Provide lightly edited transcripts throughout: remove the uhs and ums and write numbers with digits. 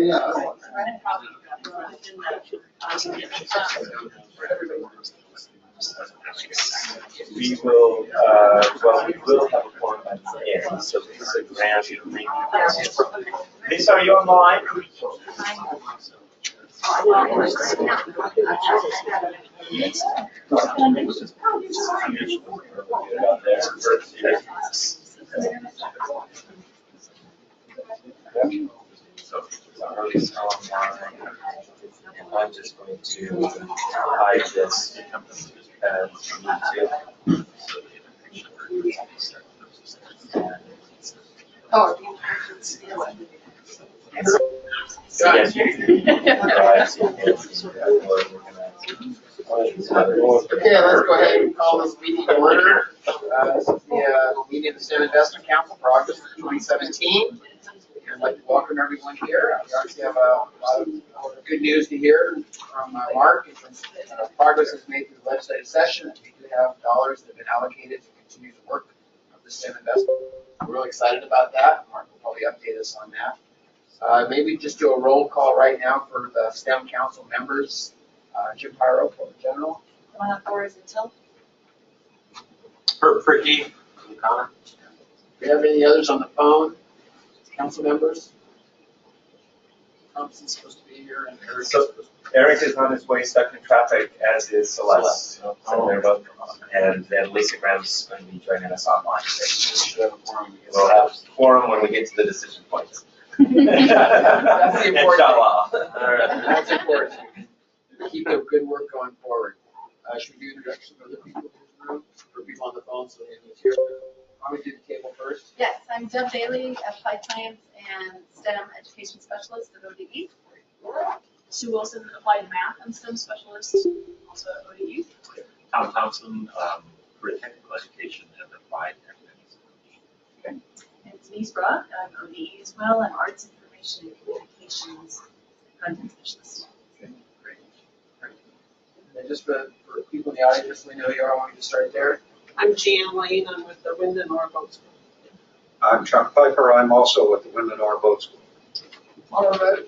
We will, well, we will have a forum at the end, so this is a grand evening. Lisa, are you on the line? I'm just going to hide this Oh. Yes, you can. Okay, let's go ahead and call this meeting to order. This is the meeting of the STEM Investment Council for August 2017. I'd like to welcome everyone here. We obviously have a lot of good news to hear from Mark in terms of progress that's made through the legislative session. We do have dollars that have been allocated to continue the work of the STEM investment. We're really excited about that. Mark will probably update us on that. Maybe just do a roll call right now for the STEM Council members. Jim Pyro, General. One on four is until. Herb Fricky, Connor. Do we have any others on the phone? Council members? Thompson's supposed to be here and Eric. So Eric is on his way stuck in traffic, as is Celeste. So they're both on. And then Lisa Graham's going to be joining us online. We'll have a quorum when we get to the decision points. That's the important Inshallah. All right. That's important. Keep the good work going forward. Should we do introductions of other people in this room? For people on the phone, so they need to hear. Why don't we do the table first? Yes, I'm Deb Bailey, Applied Science and STEM Education Specialist at ODE. Sue Wilson, Applied Math and STEM Specialist, also at ODE. Tom Thompson, for technical education and applied academics. And Denise Brock, I'm ODE as well. I'm Arts Information and Communications Content Specialist. Okay, great. And then just for people in the audience, just so we know who you are, I want you to start there. I'm Jan Lane. I'm with the Wind and Boat School. I'm Chuck Pfeiffer. I'm also with the Wind and Boat School. All right.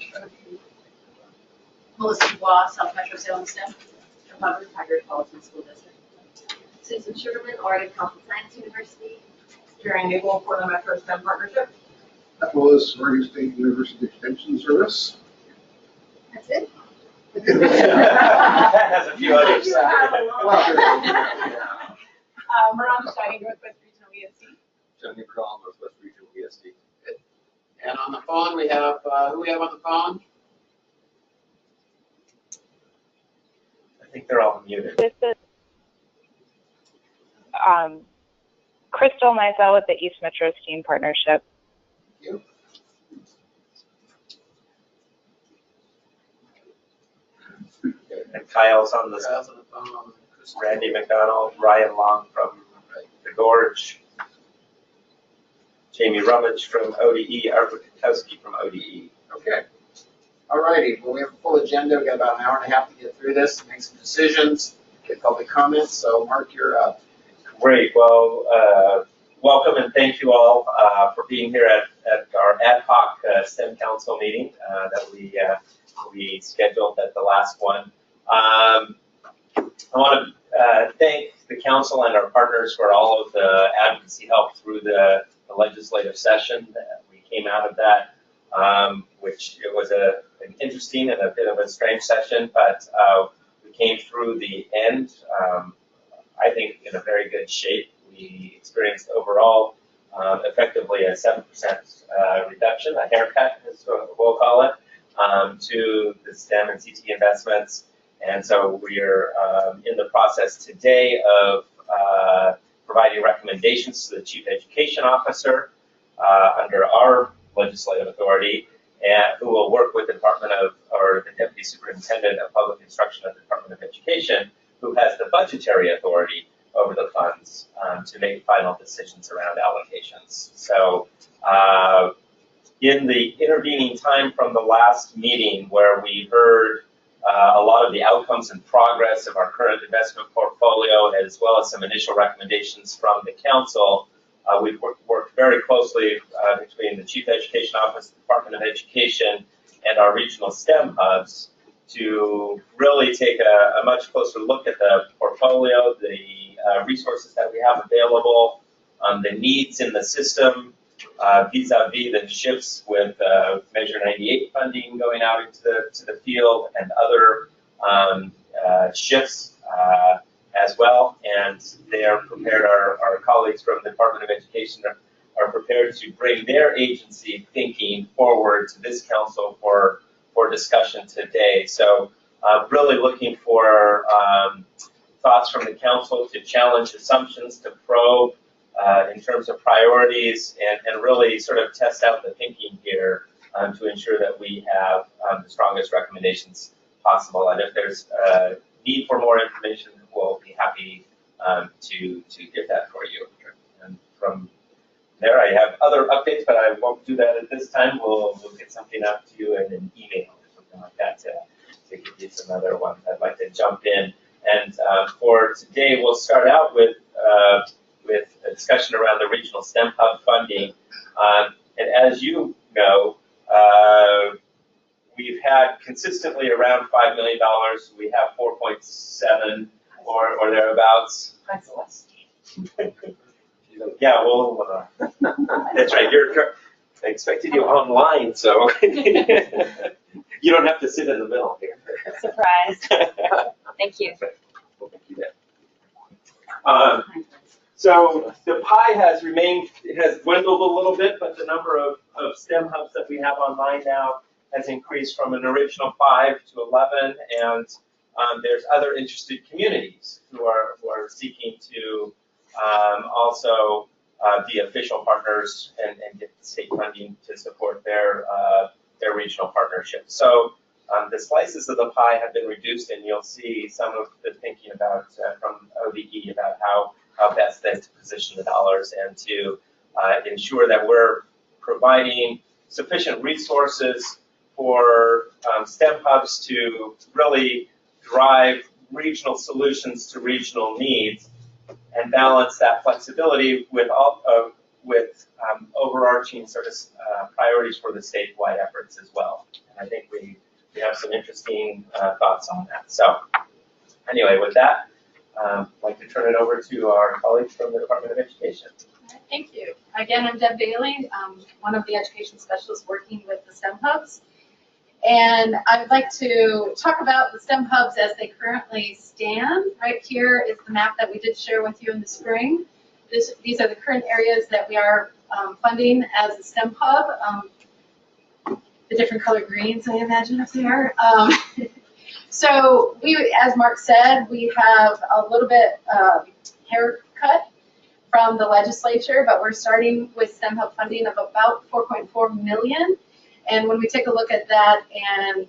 Melissa Dubois, South Metro Salem STEM. Hubbard, Tigard Politan School District. Susan Sugarman, Oregon Health and Science University. During Naval for the Metro STEM Partnership. That was Oregon State University Extension Service. That's it. That has a few others. Miranda Stein, Northwest Regional ESD. Jenny Crawl, Northwest Regional ESD. And on the phone, we have, who we have on the phone? I think they're all muted. This is Crystal Mizell with the East Metro STEAM Partnership. Thank you. And Kyle's on the Kyle's on the phone. Randy McDonald, Ryan Long from the Gorge, Jamie Rummage from ODE, Arthur Kukowski from ODE. Okay. All righty. Well, we have a full agenda. We've got about an hour and a half to get through this, make some decisions, get public comments. So, Mark, you're up. Great. Well, welcome and thank you all for being here at our ad hoc STEM Council meeting that we scheduled at the last one. I want to thank the council and our partners for all of the advocacy help through the legislative session. We came out of that, which it was an interesting and a bit of a strange session, but we came through the end, I think, in a very good shape. We experienced overall effectively a 7% reduction, a haircut, as we'll call it, to the STEM and CT investments. And so we are in the process today of providing recommendations to the Chief Education Officer under our legislative authority, and who will work with the the Deputy Superintendent of Public Instruction at the Department of Education, who has the budgetary authority over the funds to make final decisions around allocations. So in the intervening time from the last meeting where we heard a lot of the outcomes and progress of our current investment portfolio, as well as some initial recommendations from the council, we've worked very closely between the Chief Education Office, the Department of Education, and our regional STEM hubs to really take a much closer look at the portfolio, the resources that we have available, the needs in the system, vis-a-vis the shifts with Measure 98 funding going out into the field and other shifts as well. And they are prepared, our colleagues from the Department of Education are prepared to bring their agency thinking forward to this council for discussion today. So really looking for thoughts from the council to challenge assumptions, to probe in terms of priorities, and really sort of test out the thinking here to ensure that we have the strongest recommendations possible. And if there's a need for more information, we'll be happy to get that for you. And from there, I have other updates, but I won't do that at this time. We'll get something out to you in an email or something like that to give you some other ones. I'd like to jump in. And for today, we'll start out with a discussion around the regional STEM hub funding. And as you know, we've had consistently around $5 million. We have 4.7 or thereabouts. Yeah, well, that's right. I expected you online, so you don't have to sit in the middle here. Surprise. Thank you. We'll make you that. So the pie has dwindled a little bit, but the number of STEM hubs that we have online now has increased from an original 5 to 11, and there's other interested communities who are seeking to also be official partners and get state funding to support their regional partnerships. So the slices of the pie have been reduced, and you'll see some of the thinking about from ODE about how best then to position the dollars and to ensure that we're providing sufficient resources for STEM hubs to really drive regional solutions to regional needs and balance that flexibility with overarching sort of priorities for the statewide efforts as well. And I think we have some interesting thoughts on that. So anyway, with that, I'd like to turn it over to our colleagues from the Department of Education. Thank you. Again, I'm Deb Bailey, one of the education specialists working with the STEM hubs. And I'd like to talk about the STEM hubs as they currently stand. Right here is the map that we did share with you in the spring. These are the current areas that we are funding as a STEM hub. The different color greens, I imagine, up there. So we, as Mark said, we have a little bit haircut from the legislature, but we're starting with STEM hub funding of about $4.4 million. And when we take a look at that and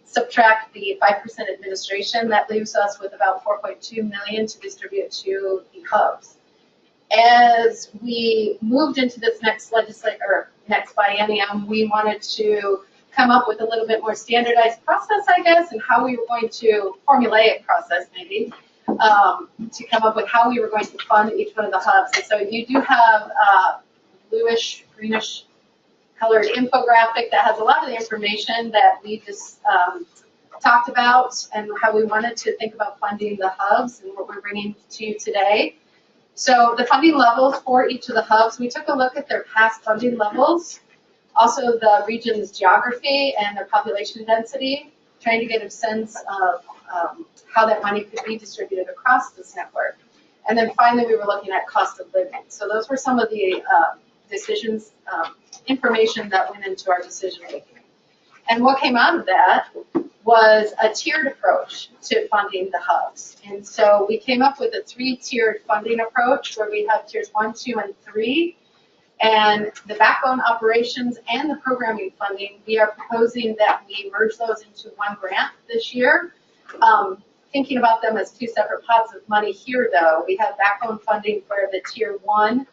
subtract the 5% administration, that leaves us with about $4.2 million to distribute to the hubs. As we moved into this next biennium, we wanted to come up with a little bit more standardized process, I guess, and how we were going to formulaic process maybe to come up with how we were going to fund each one of the hubs. And so you do have a bluish, greenish colored infographic that has a lot of the information that we just talked about and how we wanted to think about funding the hubs and what we're bringing to you today. So the funding levels for each of the hubs, we took a look at their past funding levels, also the region's geography and their population density, trying to get a sense of how that money could be distributed across this network. And then finally, we were looking at cost of living. So those were some of the decisions, information that went into our decision making. And what came out of that was a tiered approach to funding the hubs. And so we came up with a 3-tiered funding approach where we have tiers 1, 2, and 3. And the backbone operations and the programming funding, we are proposing that we merge those into one grant this year. Thinking about them as 2 separate pots of money here, though, we have backbone funding for the tier 1.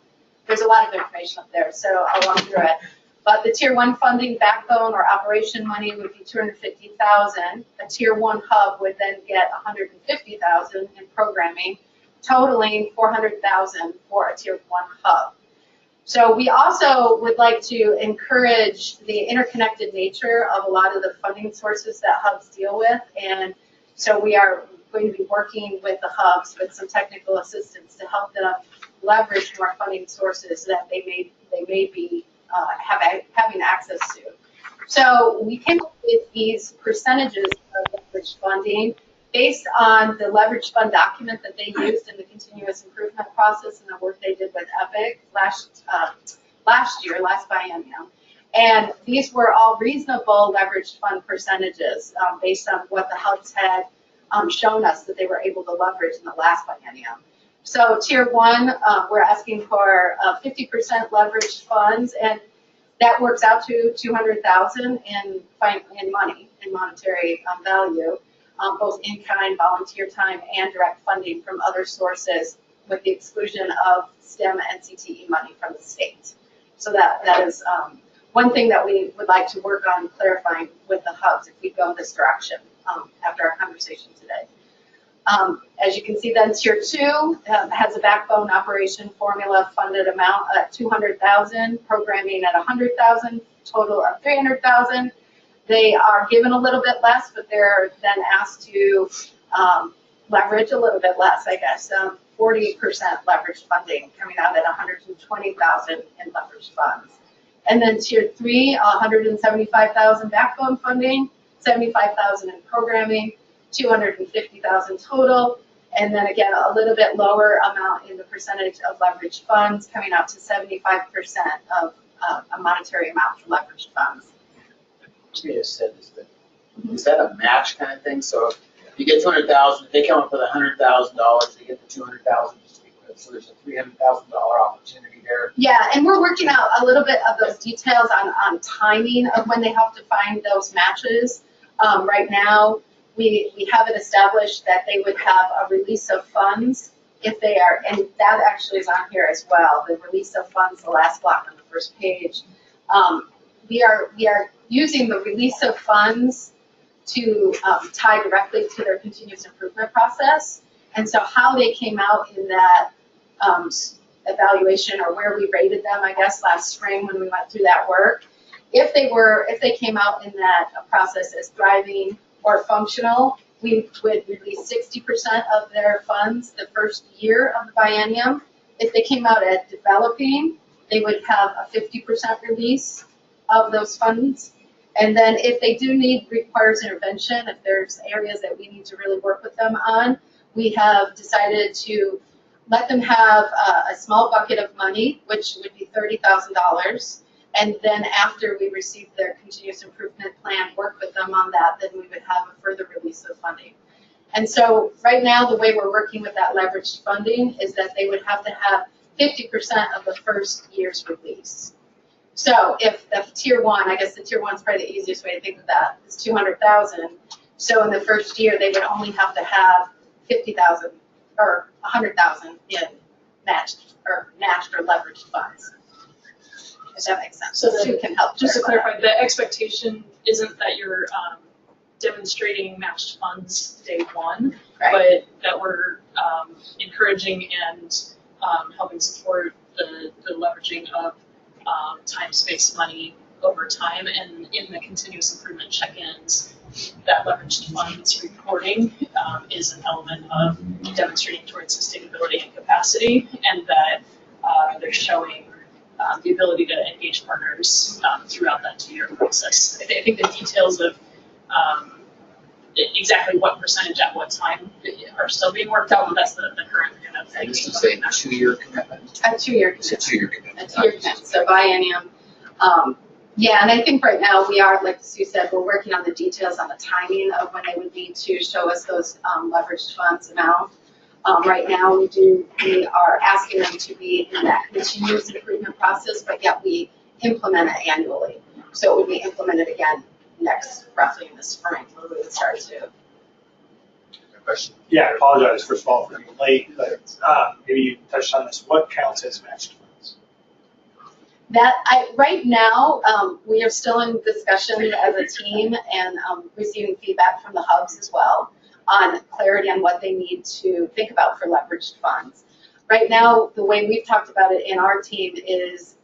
There's a lot of information up there, so I'll walk through it. But the tier 1 funding backbone or operation money would be $250,000. A tier 1 hub would then get $150,000 in programming, totaling $400,000 for a tier 1 hub. So we also would like to encourage the interconnected nature of a lot of the funding sources that hubs deal with. And so we are going to be working with the hubs with some technical assistance to help them leverage more funding sources that they may be having access to. So we came up with these percentages of leverage funding based on the leverage fund document that they used in the continuous improvement process and the work they did with EPIC last biennium. And these were all reasonable leveraged fund percentages based on what the hubs had shown us that they were able to leverage in the last biennium. So tier 1, we're asking for 50% leveraged funds, and that works out to $200,000 in money, in monetary value, both in-kind, volunteer time, and direct funding from other sources, with the exclusion of STEM and CTE money from the state. So that is one thing that we would like to work on clarifying with the hubs if we go this direction after our conversation today. As you can see, then tier 2 has a backbone operation formula funded amount at $200,000, programming at $100,000, total of $300,000. They are given a little bit less, but they're then asked to leverage a little bit less, I guess. 40% leverage funding coming out at $120,000 in leverage funds. And then tier 3, $175,000 backbone funding, $75,000 in programming, $250,000 total, and then again a little bit lower amount in the percentage of leveraged funds, coming out to 75% of a monetary amount for leveraged funds. You just said this, but is that a match kind of thing? So if you get $200,000, if they come up with $100,000, they get the $200,000 just to be quick. So there's a $300,000 opportunity there. Yeah, and we're working out a little bit of those details on timing of when they have to find those matches. Right now, we have it established that they would have a release of funds if they are, and that actually is on here as well, the release of funds, the last block on the first page. We are using the release of funds to tie directly to their continuous improvement process. And so how they came out in that evaluation, or where we rated them, I guess, last spring when we went through that work, if they came out in that process as thriving or functional, we would release 60% of their funds the first year of the biennium. If they came out at developing, they would have a 50% release of those funds. And then if they do requires intervention, if there's areas that we need to really work with them on, we have decided to let them have a small bucket of money, which would be $30,000. And then after we receive their continuous improvement plan, work with them on that, then we would have a further release of funding. And so right now, the way we're working with that leveraged funding is that they would have to have 50% of the first year's release. So if tier 1, I guess the tier 1 is probably the easiest way to think of that, is $200,000. So in the first year, they would only have to have $50,000 or $100,000 in matched or leveraged funds. If that makes sense. So Sue can help. Just to clarify, the expectation isn't that you're demonstrating matched funds day 1, Right. but that we're encouraging and helping support the leveraging of time-space money over time, and in the continuous improvement check-ins, that leveraged funds reporting is an element of demonstrating towards sustainability and capacity, and that they're showing the ability to engage partners throughout that 2-year process. I think the details of exactly what percentage at what time are still being worked out, but that's the current kind of thing. And this is a 2-year commitment? A 2-year It's a 2-year commitment. A 2-year commitment, so biennium. Yeah, and I think right now we are, like Sue said, we're working on the details on the timing of when they would need to show us those leveraged funds amount. Right now we are asking them to be in that continuous improvement process, but yet we implement it annually. So it would be implemented again roughly in the spring, where we would start to. Question? Yeah, I apologize first of all for being late, but maybe you touched on this. What counts as matched funds? Right now, we are still in discussion as a team and receiving feedback from the hubs as well on clarity on what they need to think about for leveraged funds. Right now, the way we've talked about it in our team is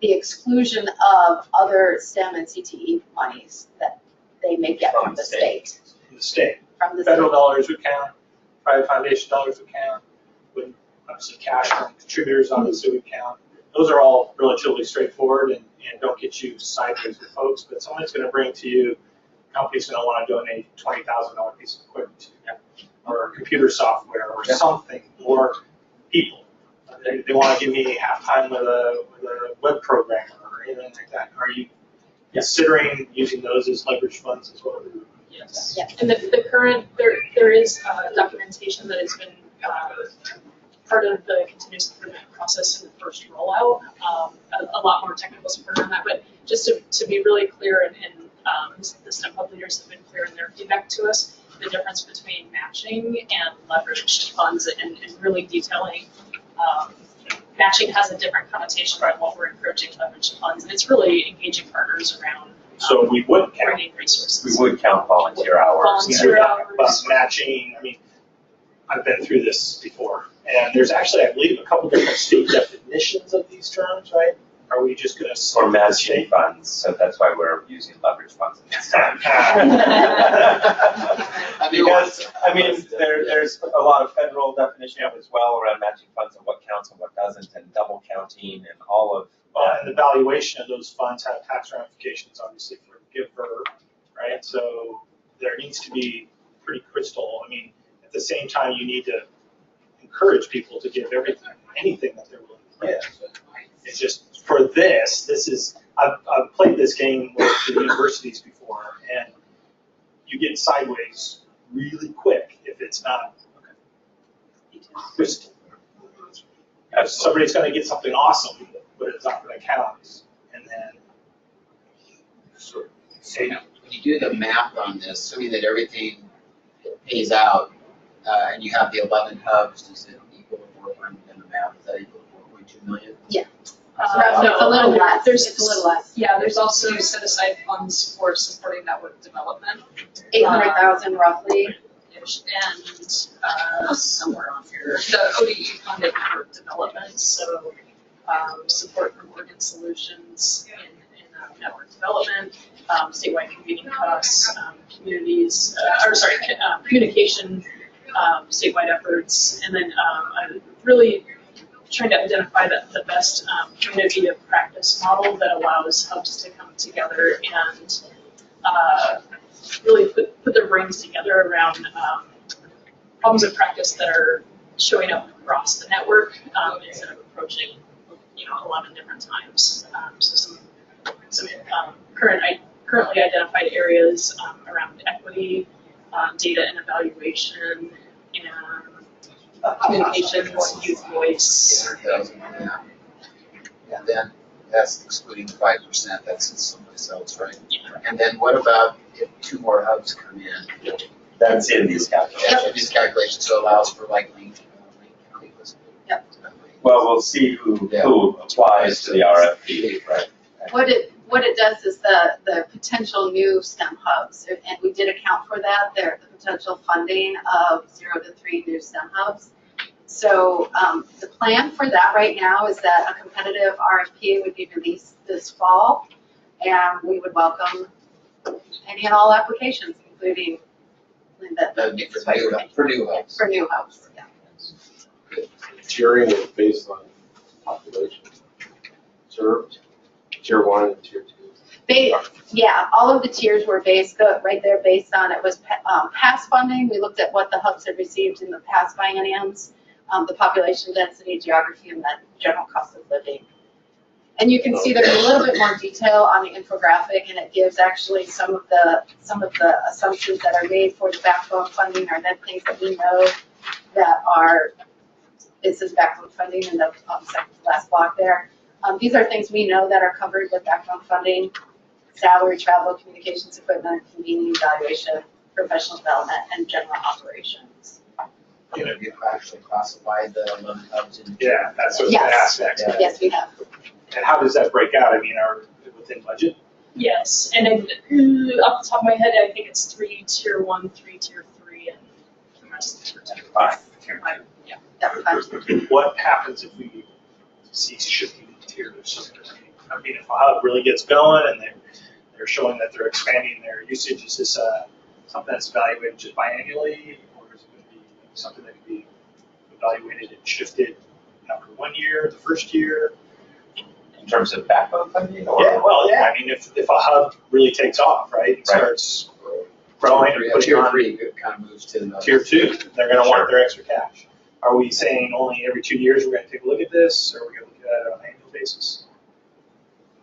the exclusion of other STEM and CTE monies that they may get from the state. In the state, From the federal state. dollars would count, private foundation dollars would count, would obviously cash from contributors obviously would count. Those are all relatively straightforward and don't get you sideways with folks, but someone's going to bring to you, companies going to want to donate $20,000 piece of equipment to you, or computer software or something, or people. They want to give me halftime with a web programmer or anything like that. Are you considering using those as leverage funds as well? Yes. Yes. And the current, there is documentation that has been part of the continuous improvement process in the first rollout. A lot more technical support on that, but just to be really clear, and the STEM Hub leaders have been clear in their feedback to us, the difference between matching and leveraged funds, and really detailing matching has a different connotation than what we're encouraging leveraged funds, and it's really engaging partners around So we would count. bringing resources. We would count volunteer hours. Volunteer hours. But matching, I mean, I've been through this before, and there's actually, I believe, a couple different state definitions of these terms, right? Are we just going to Or matching funds, so that's why we're using leverage funds instead. Because, I mean, there's a lot of federal definition as well around matching funds and what counts and what doesn't, and double counting and all of And the valuation of those funds have tax ramifications, obviously, for the giver, right? So there needs to be pretty crystal. I mean, at the same time, you need to encourage people to give everything, anything that they're willing to give. It's just, for this is, I've played this game with the universities before, and you get sideways really quick if it's not crystal. Somebody's going to get something awesome, but it's not going to count. And then, So when you do the math on this, assuming that everything pays out, and you have the 11 hubs, does it equal to 4.1 in the math? Is that equal to 4.2 million? Yeah. No, It's a little less. There's It's a little less. Yeah, there's also set aside funds for supporting network development. 800,000 roughly. And somewhere on here, the ODE funded network development, so support from Oregon Solutions in network development, statewide convening costs, communities, communication, statewide efforts, and then really trying to identify the best community of practice model that allows hubs to come together and really put their brains together around problems of practice that are showing up across the network instead of approaching 11 different times. So some currently identified areas around equity, data and evaluation, and communications, youth voice. 100,000, yeah. And then that's excluding the 5%, that's in someplace else, right? Yeah. And then what about if 2 more hubs come in? That's in these calculations. That's in these calculations, so it allows for like Lane County. Yep. Well, we'll see who applies to the RFP, right? What it does is the potential new STEM hubs, and we did account for that, the potential funding of 0 to 3 new STEM hubs. So the plan for that right now is that a competitive RFP would be released this fall, and we would welcome any and all applications, including That would be for new hubs. for new hubs. Yeah. Tiering is based on population served, tier 1 and tier 2. Yeah, all of the tiers were based on it was past funding. We looked at what the hubs had received in the past bienniums, the population density, geography, and then general cost of living. And you can see there's a little bit more detail on the infographic, and it gives actually some of the assumptions that are made for the backbone funding are then things that we know that are, it says backbone funding in the second to last block there. These are things we know that are covered with backbone funding: salary, travel, communications equipment, convening, evaluation, professional development, and general operations. Have you actually classified the 11 hubs in? Yeah, that's what I was going to ask next. Yeah. Yes, we have. And how does that break out? I mean, are they within budget? Yes, and then, off the top of my head, I think it's 3 tier 1, 3 tier 3, and the rest tier 2. 5. Yeah. What happens if we cease shifting tiers? I mean, if a hub really gets going and they're showing that they're expanding their usage, is this something that's evaluated just biannually, or is it going to be something that can be evaluated and shifted after 1 year, the first year? In terms of backbone funding, or? Yeah, well, yeah, I mean, if a hub really takes off, right, it starts growing and putting Tier on 3 kind of moves to the. tier 2, they're going to want their extra cash. Are we saying only every 2 years we're going to take a look at this, or are we going to look at it on an annual basis?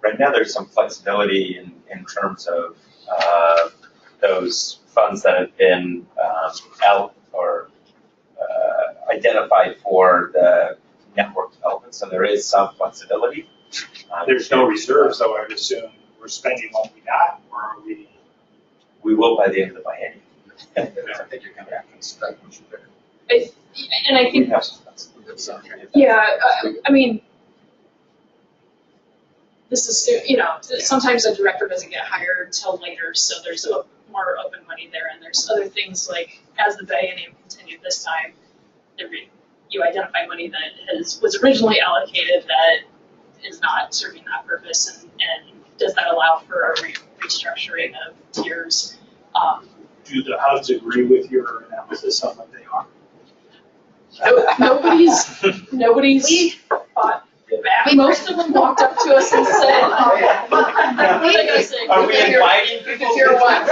Right now, there's some flexibility in terms of those funds that have been out or identified for the network development, so there is some flexibility. There's no reserves, though, I would assume we're spending what we got, or are we? We will by the end of the biennium. I think you're coming after the spec, which is better. And I We think, have some flexibility. yeah, I mean, this is, sometimes a director doesn't get hired until later, so there's more open money there, and there's other things like, as the biennium continued this time, you identify money that was originally allocated that is not serving that purpose, and does that allow for a restructuring of tiers? Do the hubs agree with your analysis on what they are? Nobody's fought back. Most of them walked up to us and said, Are we inviting people to Tier 1.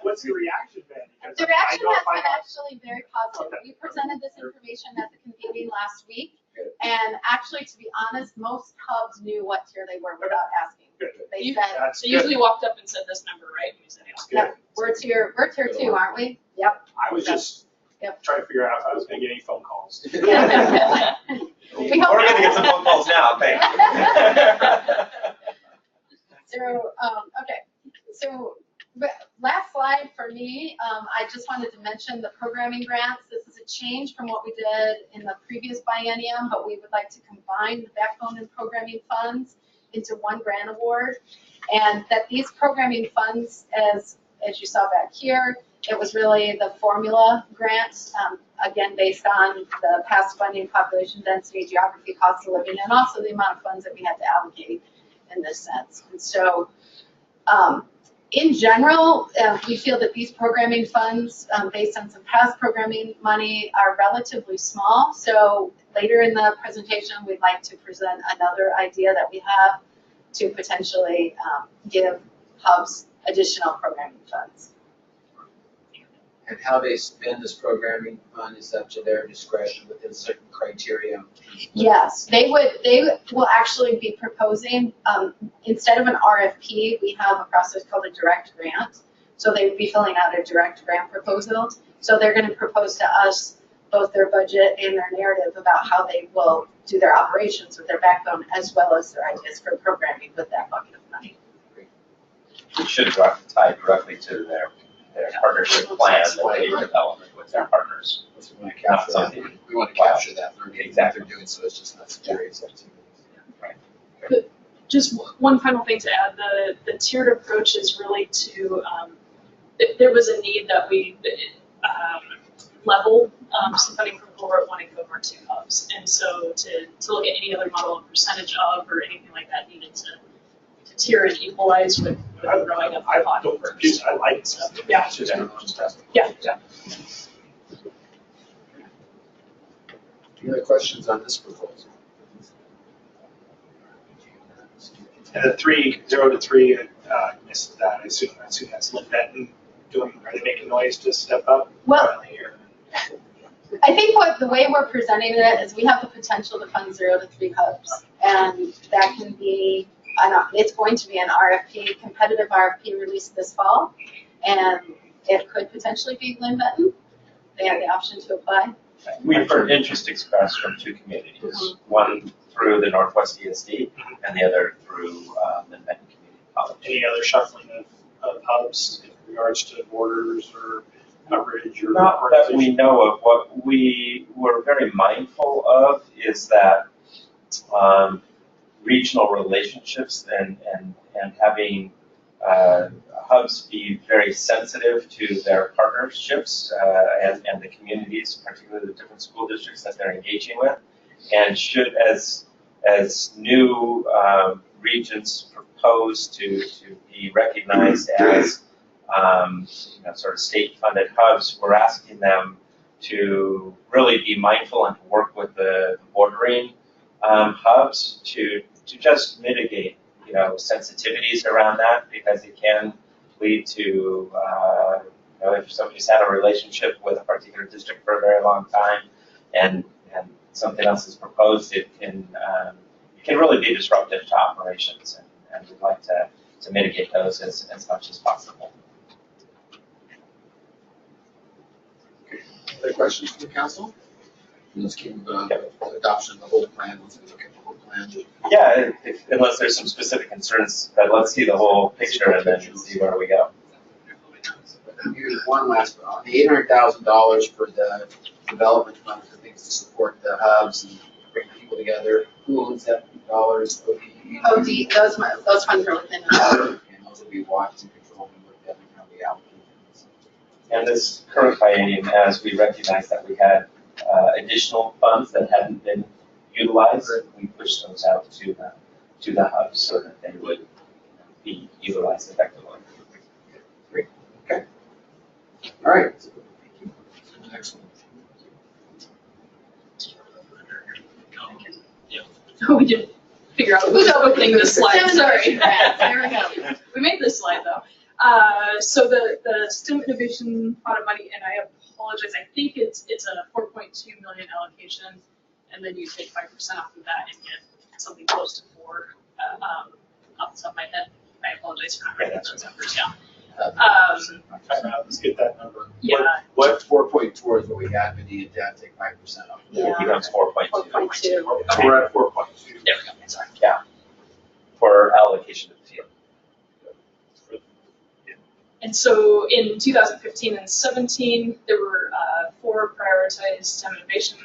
What's your reaction been? Because The reaction I know has if I been got- actually very positive. We presented this information at the convening last week, and actually, to be honest, most hubs knew what tier they were without asking. Good. They said, That's They good. usually walked up and said this number, right? And we said, That's "Yep, good. we're tier 2, aren't we?" Yep. I was just Yep. trying to figure out if I was going to get any phone calls. We We're hope gonna get not. some phone calls now, thank you. So, last slide for me, I just wanted to mention the programming grants. This is a change from what we did in the previous biennium, but we would like to combine the backbone and programming funds into one grant award. And that these programming funds, as you saw back here, it was really the formula grant, again, based on the past funding, population density, geography, cost of living, and also the amount of funds that we had to allocate in this sense. And so, in general, we feel that these programming funds, based on some past programming money, are relatively small. So later in the presentation, we'd like to present another idea that we have to potentially give hubs additional programming funds. And how they spend this programming fund is up to their discretion within certain criteria. Yes, they will actually be proposing, instead of an RFP, we have a process called a direct grant. So they would be filling out a direct grant proposal. So they're going to propose to us both their budget and their narrative about how they will do their operations with their backbone, as well as their ideas for programming with that bucket of money. It should tie directly to their partnership plan that they developed with their partners. We want to capture that. We want to capture that learning Exactly. what they're doing, so it's just not serious activity. Just one final thing to add, the tiered approach is really to, there was a need that we level some funding from cohort 1 and cohort 2 hubs. And so to look at any other model of percentage of or anything like that needed to tier and equalize with the growing of the pot. I like stuff. Yeah. It's just fantastic. Yeah. Any other questions on this proposal? And the 0 to 3, missed that. I assume that's Lynn Benton doing. Are they making noise to step up? Well, I think the way we're presenting it is we have the potential to fund 0 to 3 hubs, and that can be, it's going to be an RFP, competitive RFP released this fall, and it could potentially be Lynn Benton. They have the option to apply. We've heard interest expressed from 2 communities, one through the Northwest ESD and the other through the Benton Community College. Any other shuffling of hubs in regards to borders or coverage or? Not that we know of. What we were very mindful of is that regional relationships and having hubs be very sensitive to their partnerships and the communities, particularly the different school districts that they're engaging with, and should, as new regions propose to be recognized as sort of state-funded hubs, we're asking them to really be mindful and to work with the bordering hubs to just mitigate sensitivities around that, because it can lead to if somebody's had a relationship with a particular district for a very long time and something else is proposed, it can really be disruptive to operations, and we'd like to mitigate those as much as possible. Other questions from the council? Let's keep the adoption of the whole plan. Let's look at the whole plan. Yeah, unless there's some specific concerns, but let's see the whole picture and then see where we go. Here's one last one. The $800,000 for the development fund for things to support the hubs and bring people together. Who owns that dollars? OD, those funds are within And those will be watched and controlled and looked at and how we allocate them. And this current biennium, as we recognize that we had additional funds that hadn't been utilized, we pushed those out to the hubs so that they would be utilized effectively. Great. Okay. All right. Next one. We didn't figure out who's opening this slide, sorry. There we go. We made this slide though. So the STEM innovation pot of money, and I apologize, I think it's a 4.2 million allocation, and then you take 5% off of that and get something close to 4 off the top of my head. I apologize for not writing those numbers down. Let's get that number. Yeah. What 4.2 is what we had, but needed to take 5% off. Yeah. It becomes 4.2. 4.2. So we're at 4.2. There we go, sorry. Yeah. For allocation of the field. And so in 2015 and 17, there were 4 prioritized STEM innovation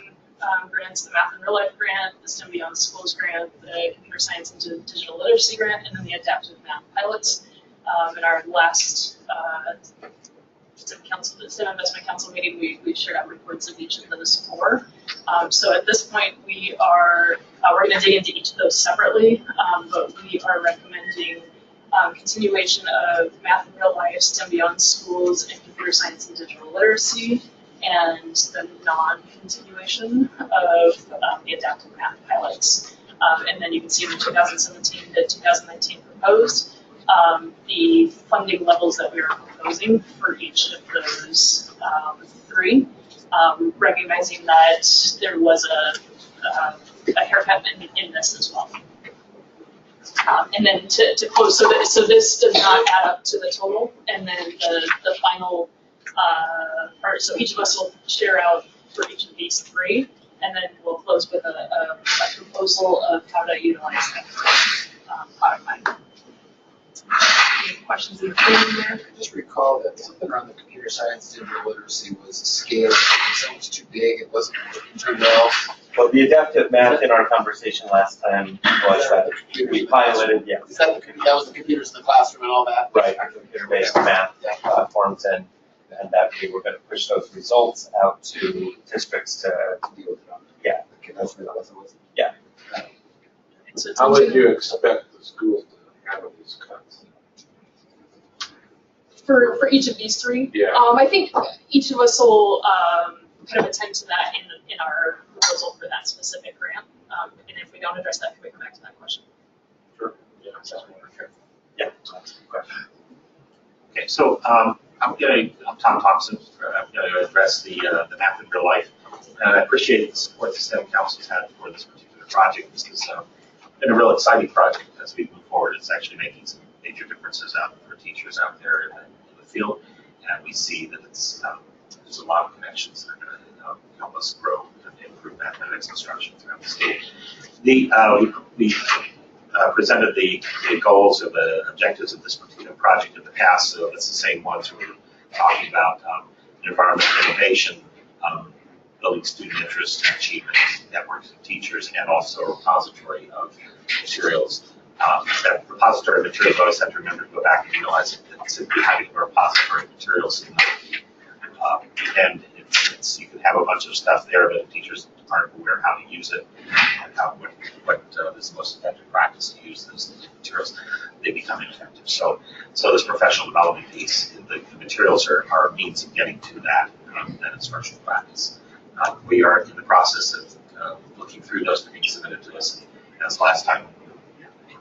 grants: the Math in Real Life grant, the STEM Beyond Schools grant, the Computer Science and Digital Literacy grant, and then the Adaptive Math Pilots. In our last STEM Investment Council meeting, we shared out reports of each of those 4. So at this point, we're going to dig into each of those separately, but we are recommending continuation of Math in Real Life, STEM Beyond Schools, and Computer Science and Digital Literacy, and the non-continuation of the Adaptive Math Pilots. And then you can see the 2017 to 2019 proposed, the funding levels that we are proposing for each of those 3, recognizing that there was a haircut in this as well. And then to close, so this does not add up to the total, and then the final part, so each of us will share out for each of these 3, and then we'll close with a proposal of how to utilize that product line. Any questions in the room there? I just recall that something around the computer science and digital literacy was scaled so much too big, it wasn't working too well. Well, the adaptive math in our conversation last time was that we piloted, yeah. Is that was the computers in the classroom and all that? Right, computer-based math platforms, and that we were going to push those results out to districts to deal with them. Yeah. Okay, that's what it was. Yeah. How would you expect the schools to handle these cuts? For each of these 3? Yeah. I think each of us will kind of attend to that in our proposal for that specific grant. And if we don't address that, can we come back to that question? Sure. Yeah, that's a good question. Okay, so I'm Tom Thompson. I'm going to address the Math in Real Life. And I appreciate the support the STEM Council's had for this particular project. This has been a real exciting project as we move forward. It's actually making some major differences out for teachers out there in the field. And we see that there's a lot of connections that are going to help us grow and improve mathematics instruction throughout the state. We presented the goals or the objectives of this particular project in the past, so it's the same ones we were talking about: environmental innovation, building student interest and achievement, networks of teachers, and also a repository of materials. that repository materials, I always have to remember to go back and realize that simply having a repository of materials and you can have a bunch of stuff there, but if teachers aren't aware how to use it and what is the most effective practice to use those materials, they become ineffective. So this professional development piece, the materials are a means of getting to that instructional practice. We are in the process of looking through those to be submitted to us, as last time,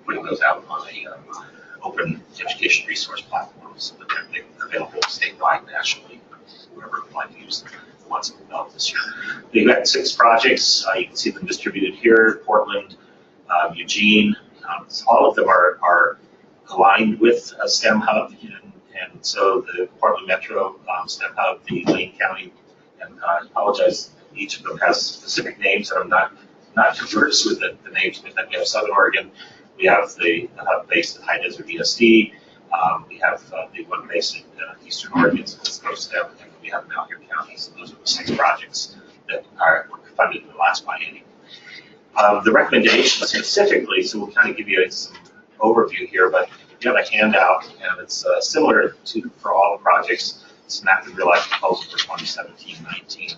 putting those out on a open education resource platform so that they're available statewide, nationally, whoever would like to use them. Ones that developed this year. We've got 6 projects. You can see them distributed here: Portland, Eugene. All of them are aligned with a STEM hub, and so the Portland Metro STEM hub, the Lane County, and I apologize, each of them has specific names, and I'm not diverse with the names, but then we have Southern Oregon. We have the hub based at High Desert ESD. We have the one based in Eastern Oregon, so it's close to them, and we have Malheur County. So those are the 6 projects that were funded in the last biennium. The recommendations specifically, so we'll kind of give you some overview here, but you have a handout, and it's similar for all the projects. It's Math and Real Life proposal for 2017-19.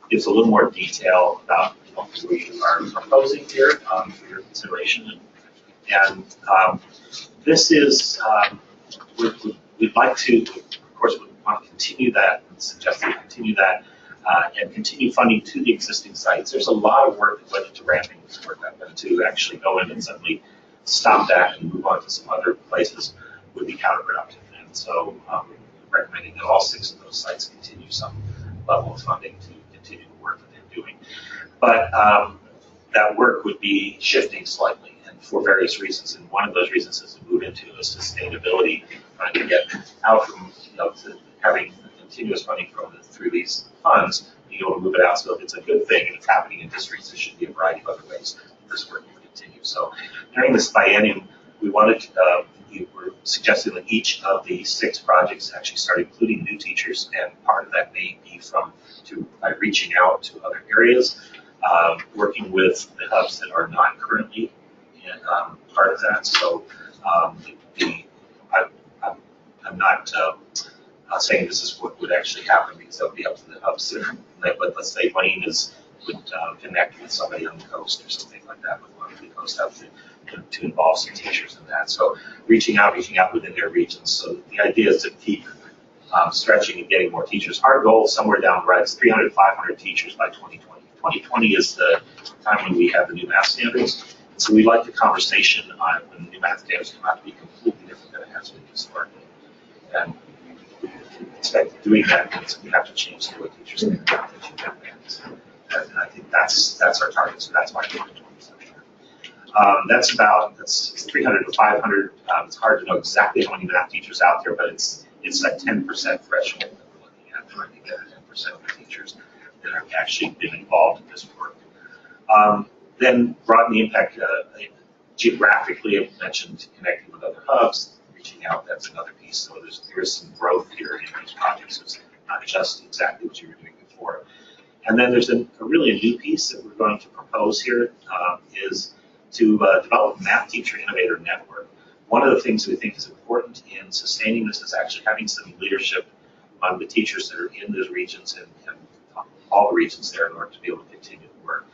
Gives a little more detail about what we are proposing here for your consideration. And this is, we'd like to, of course, we want to continue that and suggest we continue that and continue funding to the existing sites. There's a lot of work that went into ramping this work up, and to actually go in and suddenly stop that and move on to some other places would be counterproductive. And so we're recommending that all 6 of those sites continue some level of funding to continue the work that they're doing. But that work would be shifting slightly, and for various reasons. And one of those reasons is to move into a sustainability, trying to get out from to having continuous funding through these funds, being able to move it out. So if it's a good thing and it's happening in districts, there should be a variety of other ways this work can continue. So during this biennium, we wanted we were suggesting that each of the 6 projects actually start including new teachers, and part of that may be by reaching out to other areas, working with the hubs that are not currently part of that. So I'm not saying this is what would actually happen, because that would be up to the hubs there. But let's say Wayne would connect with somebody on the coast or something like that, with one of the coast hubs to involve some teachers in that. So reaching out within their regions. So the idea is to keep stretching and getting more teachers. Our goal somewhere down the road is 300, 500 teachers by 2020. 2020 is the time when we have the new math standards. So we'd like the conversation on when the new math standards come out to be completely different than it has been historically. And we expect doing that means we have to change the way teachers think about teaching math. And I think that's our target. So that's why we're doing that's 300 to 500. It's hard to know exactly how many math teachers out there, but it's that 10% threshold that we're looking at, trying to get 10% of the teachers that have actually been involved in this work. Then broaden the impact geographically. I mentioned connecting with other hubs, reaching out. That's another piece. So there's some growth here in these projects. It's not just exactly what you were doing before. And then there's really a new piece that we're going to propose here is to develop a math teacher innovator network. One of the things we think is important in sustaining this is actually having some leadership among the teachers that are in those regions and all the regions there in order to be able to continue the work.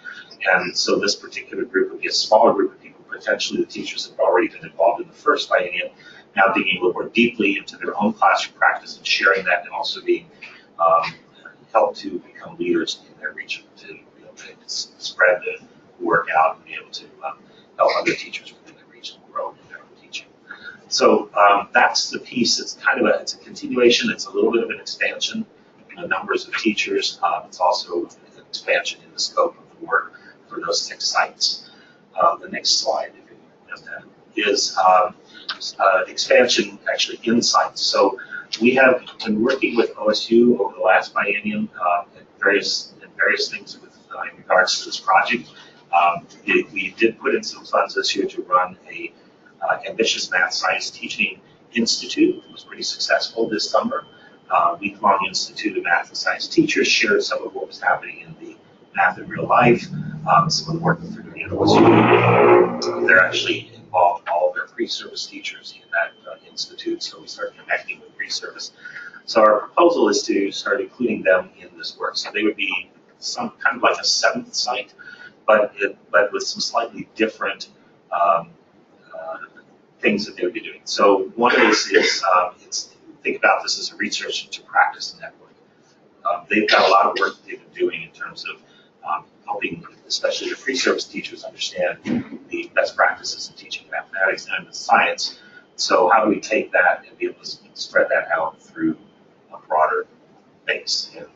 And so this particular group would be a smaller group of people, potentially the teachers that have already been involved in the first biennium, now digging a little more deeply into their own classroom practice and sharing that, and also being helped to become leaders in their region to be able to spread the work out and be able to help other teachers within the region grow in their own teaching. So that's the piece. It's kind of it's a continuation. It's a little bit of an expansion in the numbers of teachers. It's also an expansion in the scope of the work for those 6 sites. The next slide, if you have that, is expansion actually in sites. So we have been working with OSU over the last biennium at various things with, in regards to this project. We did put in some funds this year to run a ambitious math science teaching institute. It was pretty successful this summer. Week-long institute of math and science teachers shared some of what was happening in the math in real life, some of the work that they're doing at OSU. They're actually involve all of their pre-service teachers in that institute, so we start connecting with pre-service. So our proposal is to start including them in this work. So they would be some kind of like a seventh site, but with some slightly different things that they would be doing. So one is think about this as a research to practice network. They've got a lot of work that they've been doing in terms of helping, especially the pre-service teachers, understand the best practices in teaching mathematics and science. So how do we take that and be able to spread that out through a broader base? And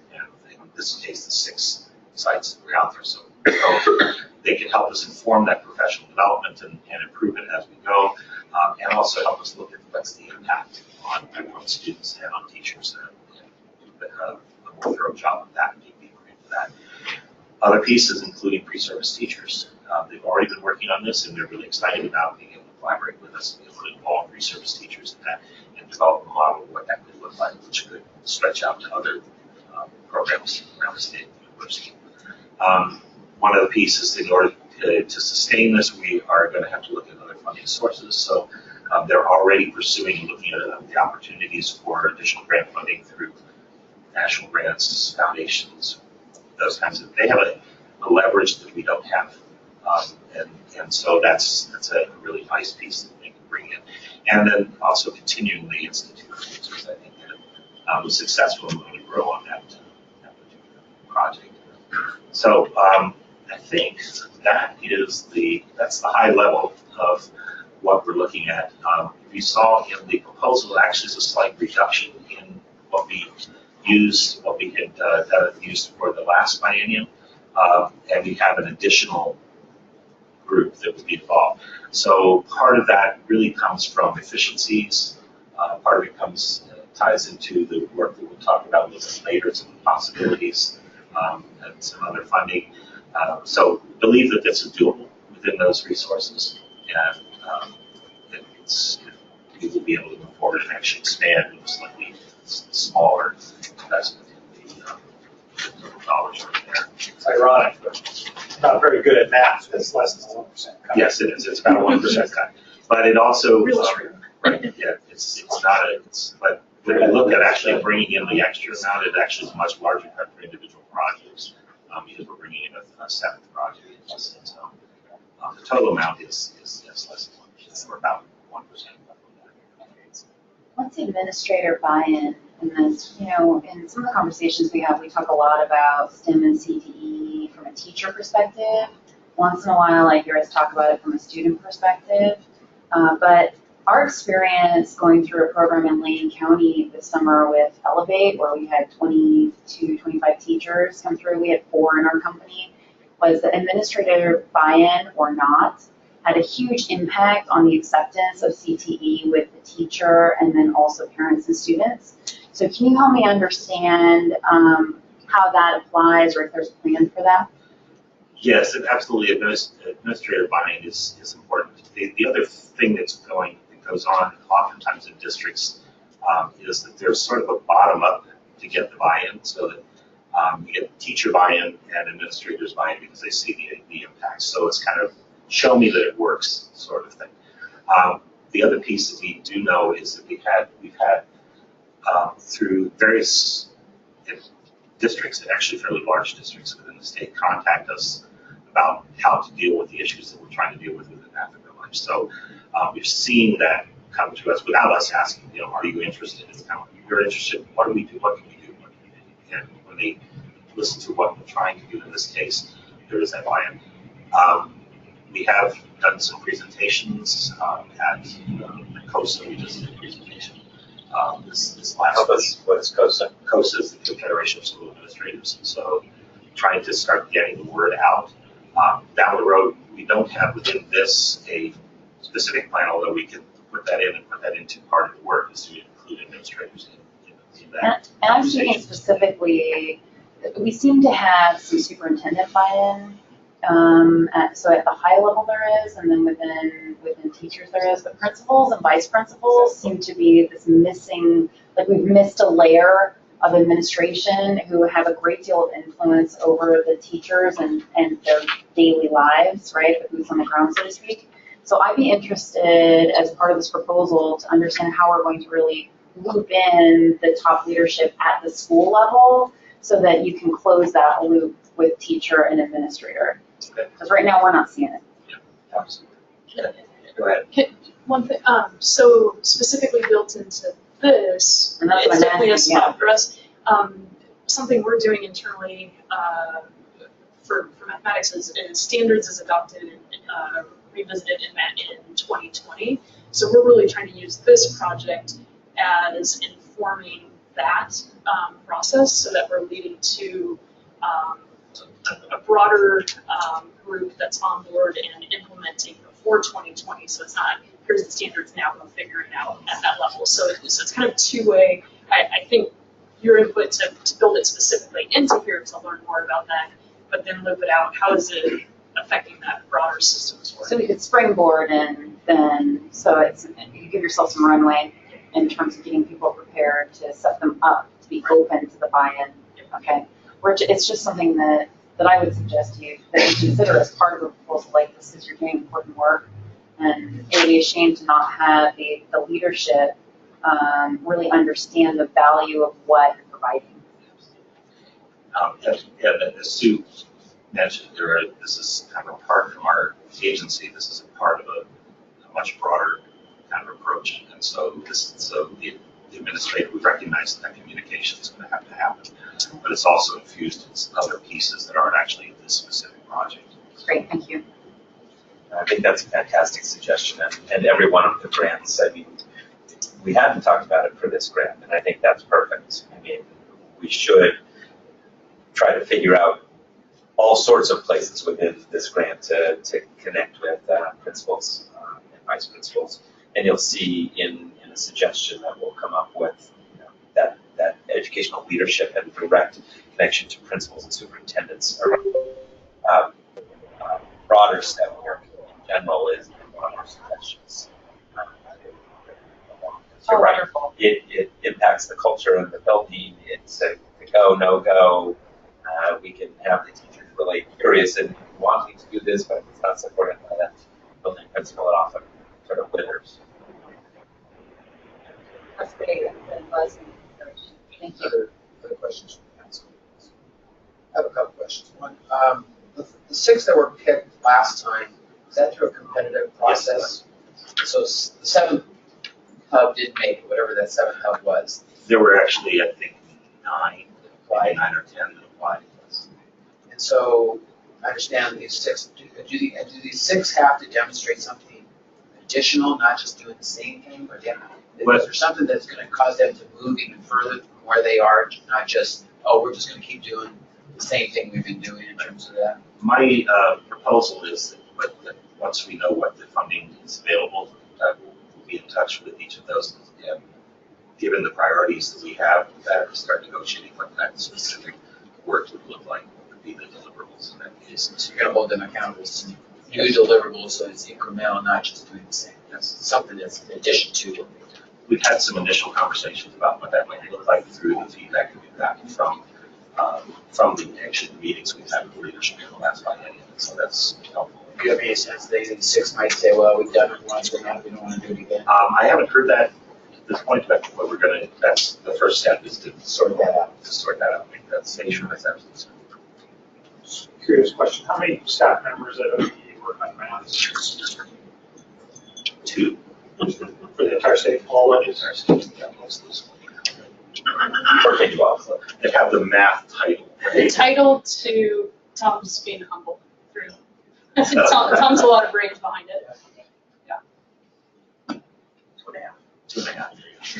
in this case, the 6 sites that we're out there. So they can help us inform that professional development and improve it as we go, and also help us look at what's the impact on students and on teachers, and do a more thorough job of that and be great for that. Other pieces, including pre-service teachers. They've already been working on this, and they're really excited about being able to collaborate with us and be able to involve pre-service teachers in that and develop a model of what that could look like, which could stretch out to other programs around the state university. One of the pieces, in order to sustain this, we are going to have to look at other funding sources. So they're already pursuing and looking at the opportunities for additional grant funding through national grants, foundations, those kinds of. They have a leverage that we don't have, and so that's a really nice piece that they can bring in. And then also continuing the institute, because I think that was successful and we're going to grow on that particular project. So I think that's the high level of what we're looking at. If you saw in the proposal, actually is a slight reduction in what we had used for the last biennium, and we have an additional group that would be involved. So part of that really comes from efficiencies. Part of it ties into the work that we'll talk about a little bit later, some possibilities and some other funding. So believe that this is doable within those resources, and we will be able to move forward and actually expand with a slightly smaller investment in the dollars right there. It's ironic, but not very good at math. It's less than 1% cut. Yes, it is. It's about a 1% cut, but it also right. Yeah, but when you look at actually bringing in the extra amount, it actually is a much larger cut for individual projects because we're bringing in a 7th project. So the total amount is less than 1%, or about 1%. What's administrator buy-in in this? You know, in some of the conversations we have, we talk a lot about STEM and CTE from a teacher perspective. Once in a while, I hear us talk about it from a student perspective. But our experience going through a program in Lane County this summer with Elevate, where we had 22, 25 teachers come through, we had 4 in our company, was the administrator buy-in or not had a huge impact on the acceptance of CTE with the teacher and then also parents and students. So can you help me understand how that applies, or if there's a plan for that? Yes, absolutely. Administrator buy-in is important. The other thing that goes on oftentimes in districts is that there's sort of a bottom-up to get the buy-in, so that you get teacher buy-in and administrators buy-in because they see the impact. So it's kind of show me that it works sort of thing. The other piece that we do know is that we've had through various districts, and actually fairly large districts within the state, contact us about how to deal with the issues that we're trying to deal with within Math in Real Life. So we've seen that come to us without us asking, are you interested? It's kind of, you're interested, what do we do? What can we do? What can we do? And when they listen to what we're trying to do in this case, there is that buy-in. We have done some presentations at COSA. We just did a presentation this last week. What is COSA? COSA is the Confederation of School Administrators. So trying to start getting the word out. Down the road, we don't have within this a specific plan, although we can put that in and put that into part of the work, is to include administrators in that. And I'm speaking specifically, we seem to have some superintendent buy-in. So at the high level there is, and then within teachers there is, but principals and vice principals seem to be this missing, like we've missed a layer of administration who have a great deal of influence over the teachers and their daily lives, right, the boots on the ground, so to speak. So I'd be interested, as part of this proposal, to understand how we're going to really loop in the top leadership at the school level so that you can close that loop with teacher and administrator. Because right now, we're not seeing it. Absolutely. Go ahead. One thing, so specifically built into this, And that's what it's I'm definitely a asking, spot for us. Something we're doing internally for mathematics is standards is adopted and revisited in 2020. So we're really trying to use this project as informing that process so that we're leading to a broader group that's on board and implementing before 2020. So it's not, here's the standards, now go figure it out at that level. So it's kind of two-way. I think your input to build it specifically into here to learn more about that, but then loop it out. How is it affecting that broader systems work? So we could springboard and then, so it's, you give yourself some runway in terms of getting people prepared to set them up to be open to the buy-in, okay? It's just something that I would suggest to you that you consider as part of a proposal like this, is you're doing important work, and it would be a shame to not have the leadership really understand the value of what you're providing. As Sue mentioned, this is kind of apart from our agency. This is a part of a much broader kind of approach, and so the administrator, we recognize that communication is going to have to happen, but it's also infused in other pieces that aren't actually in this specific project. Great, thank you. I think that's a fantastic suggestion, and every one of the grants, I mean, we hadn't talked about it for this grant, and I think that's perfect. I mean, we should try to figure out all sorts of places within this grant to connect with principals and vice principals. And you'll see in a suggestion that we'll come up with, you know, that educational leadership and direct connection to principals and superintendents around broader STEM work in general is one of our suggestions. You're right. Wonderful. It impacts the culture of the building. It's a go, no go. We can have the teachers really curious and wanting to do this, but if it's not supported by that building principal, it often sort of withers. That's great. Thank you. Other questions from the council? I have a couple questions. One, the 6 that were picked last time, was that through a competitive process? Yes. So the 7th hub did make it, whatever that 7th hub was. There were actually, I think, 9 or 10 that applied. And so I understand these 6, do these 6 have to demonstrate something additional, not just doing the same thing? Or is there something that's going to cause them to move even further from where they are, not just, oh, we're just going to keep doing the same thing we've been doing in terms of that? My proposal is that once we know what the funding is available, we'll be in touch with each of those, and given the priorities that we have, that start negotiating what that specific work would look like, would be the deliverables in that case. So you're going to hold them accountable to new deliverables, so it's incremental, not just doing the same. That's something that's in addition to what they've done. We've had some initial conversations about what that might look like through the feedback that we've gotten from the actual meetings we've had with leadership in the last biennium, so that's helpful. Do you have any sense that these 6 might say, well, we've done it once, we don't want to do it again? I haven't heard that at this point, but what that's the first step is to Sort that out. Make sure that's absolutely. Curious question, how many staff members at ODE work on math? 2. For the entire state, all of it? For K-12. They have the math title. The title to Tom's being humble through. Tom's a lot of brains behind it. 2.5. I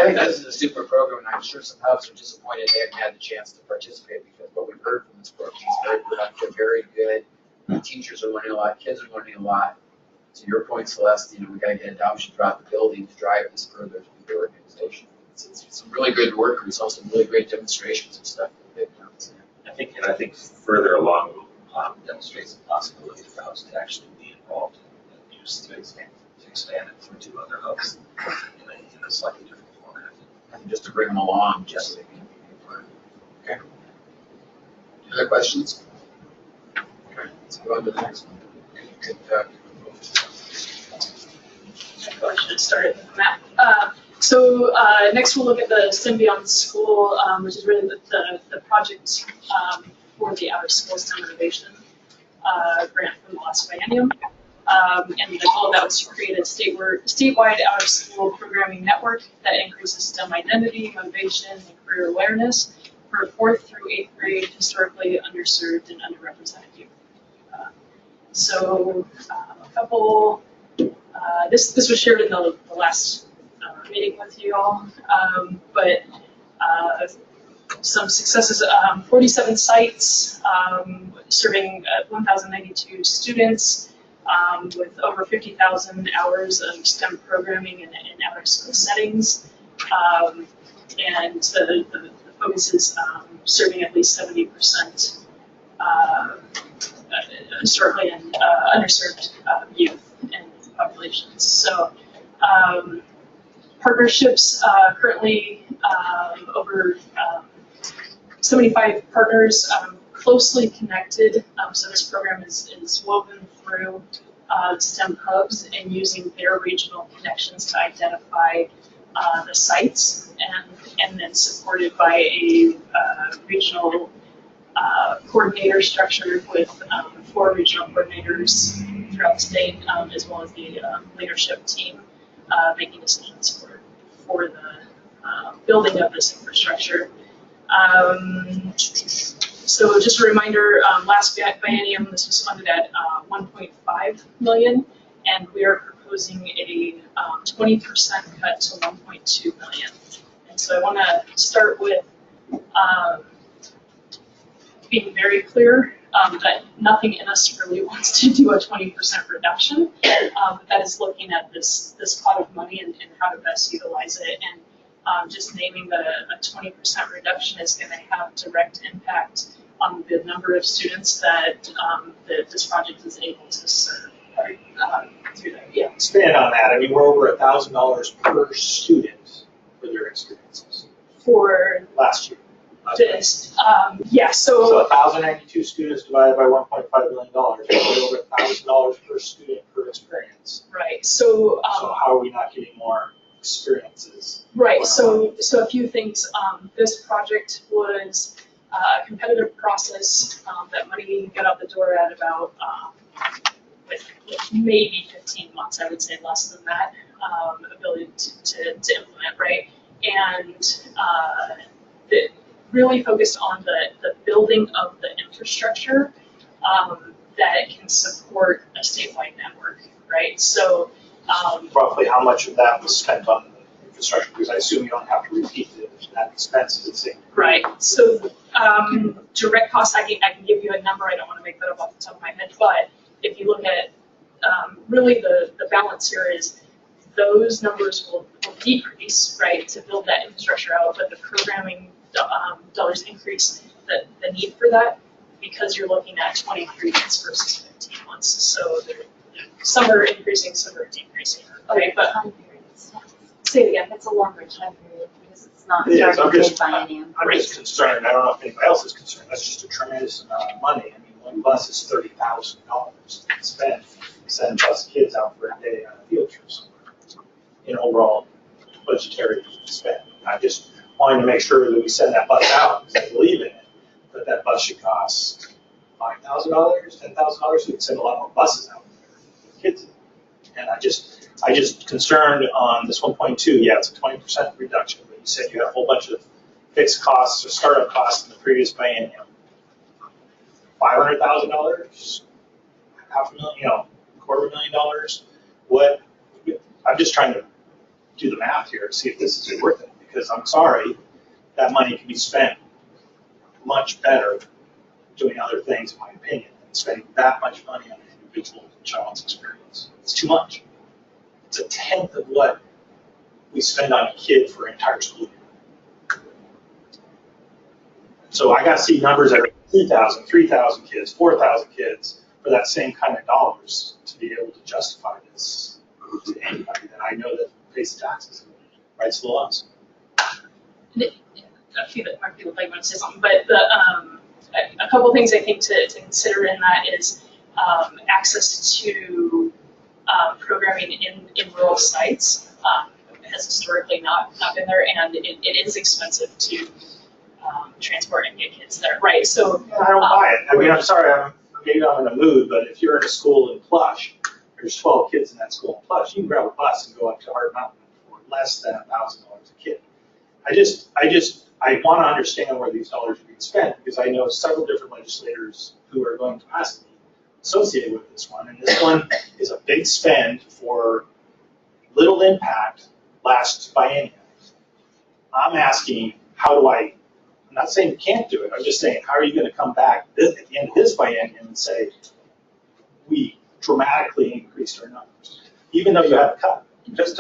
think this is a super program, and I'm sure some hubs are disappointed they haven't had the chance to participate, because what we've heard from this program is very productive, very good. Teachers are learning a lot, kids are learning a lot. To your point, Celeste, we got to get adoption throughout the building to drive this further to the organization. It's some really good work results, some really great demonstrations and stuff that they've done. So. I think further along demonstrates the possibility for hubs to actually be involved and use to expand it for 2 other hubs in a slightly different format. And just to bring them along, just so they can be part. Okay. Other questions? Okay, let's go on to the next one. I probably should have started with the map. Next we'll look at the STEM Beyond School, which is really the project for the Outer School STEM Innovation grant from the last biennium. And the goal of that was to create a statewide outer school programming network that increases STEM identity, motivation, and career awareness for 4th through 8th grade historically underserved and underrepresented youth. A couple, this was shared in the last meeting with you all, but some successes, 47 sites serving 1,092 students, with over 50,000 hours of STEM programming in outer school settings. And the focus is serving at least 70% historically and underserved youth and populations. So partnerships currently over 75 partners closely connected. So this program is woven through STEM hubs and using their regional connections to identify the sites, and then supported by a regional coordinator structure with 4 regional coordinators throughout the state, as well as the leadership team making decisions for the building of this infrastructure. So just a reminder, last biennium, this was funded at $1.5 million, and we are proposing a 20% cut to $1.2 million. And so I want to start with being very clear that nothing in us really wants to do a 20% reduction. That is looking at this pot of money and how to best utilize it. And just naming that a 20% reduction is going to have direct impact on the number of students that this project is able to serve. Through that. Yeah. Expand on that. I mean, we're over $1,000 per student for their experiences. For last year. Yeah. So 1,092 students divided by $1.5 million. We're over $1,000 per student per experience. Right. So how are we not getting more experiences? Right. So a few things. This project was a competitive process. That money got out the door at about with maybe 15 months. I would say less than that. Ability to implement, right? And really focused on the building of the infrastructure that can support a statewide network, right? So roughly how much of that was spent on the infrastructure? Because I assume you don't have to repeat that expense is the same. Right. So direct costs, I can give you a number. I don't want to make that up off the top of my head, but if you look at really the balance here is those numbers will decrease, right, to build that infrastructure out, but the programming dollars increase the need for that because you're looking at 23 months versus 15 months. So some are increasing, some are decreasing. Okay, but say it again. It's a longer time period because it's not Yes, starting mid-biennium. I'm just concerned. I don't know if anybody else is concerned. That's just a tremendous amount of money. I mean, one bus is $30,000 to spend. Send bus kids out for a day on a field trip somewhere. In overall budgetary spend. I just wanted to make sure that we send that bus out because I believe in it. But that bus should cost $5,000, $10,000. So we can send a lot more buses out there with kids. And I just concerned on this 1.2. Yeah, it's a 20% reduction, but you said you had a whole bunch of fixed costs or startup costs in the previous biennium. $500,000, $500,000, $250,000. What? I'm just trying to do the math here to see if this is worth it. Because I'm sorry, that money can be spent much better doing other things, in my opinion, than spending that much money on an individual child's experience. It's too much. It's a tenth of what we spend on a kid for an entire school year. So I got to see numbers that are 2,000, 3,000 kids, 4,000 kids for that same kind of dollars to be able to justify this to anybody that I know that pays the taxes and writes the laws. A few that might people might want to say something, but a couple things I think to consider in that is access to programming in rural sites has historically not been there, and it is expensive to transport and get kids there, right? So I don't buy it. I mean, I'm sorry, maybe I'm in a mood, but if you're in a school in Plush, there's 12 kids in that school in Plush, you can grab a bus and go up to Hard Mountain for less than $1,000 a kid. I want to understand where these dollars are being spent, because I know several different legislators who are going to ask me associated with this one, and this one is a big spend for little impact last biennium. I'm asking, I'm not saying you can't do it, I'm just saying, how are you going to come back at the end of this biennium and say, we dramatically increased our numbers, even though you had a cut? Just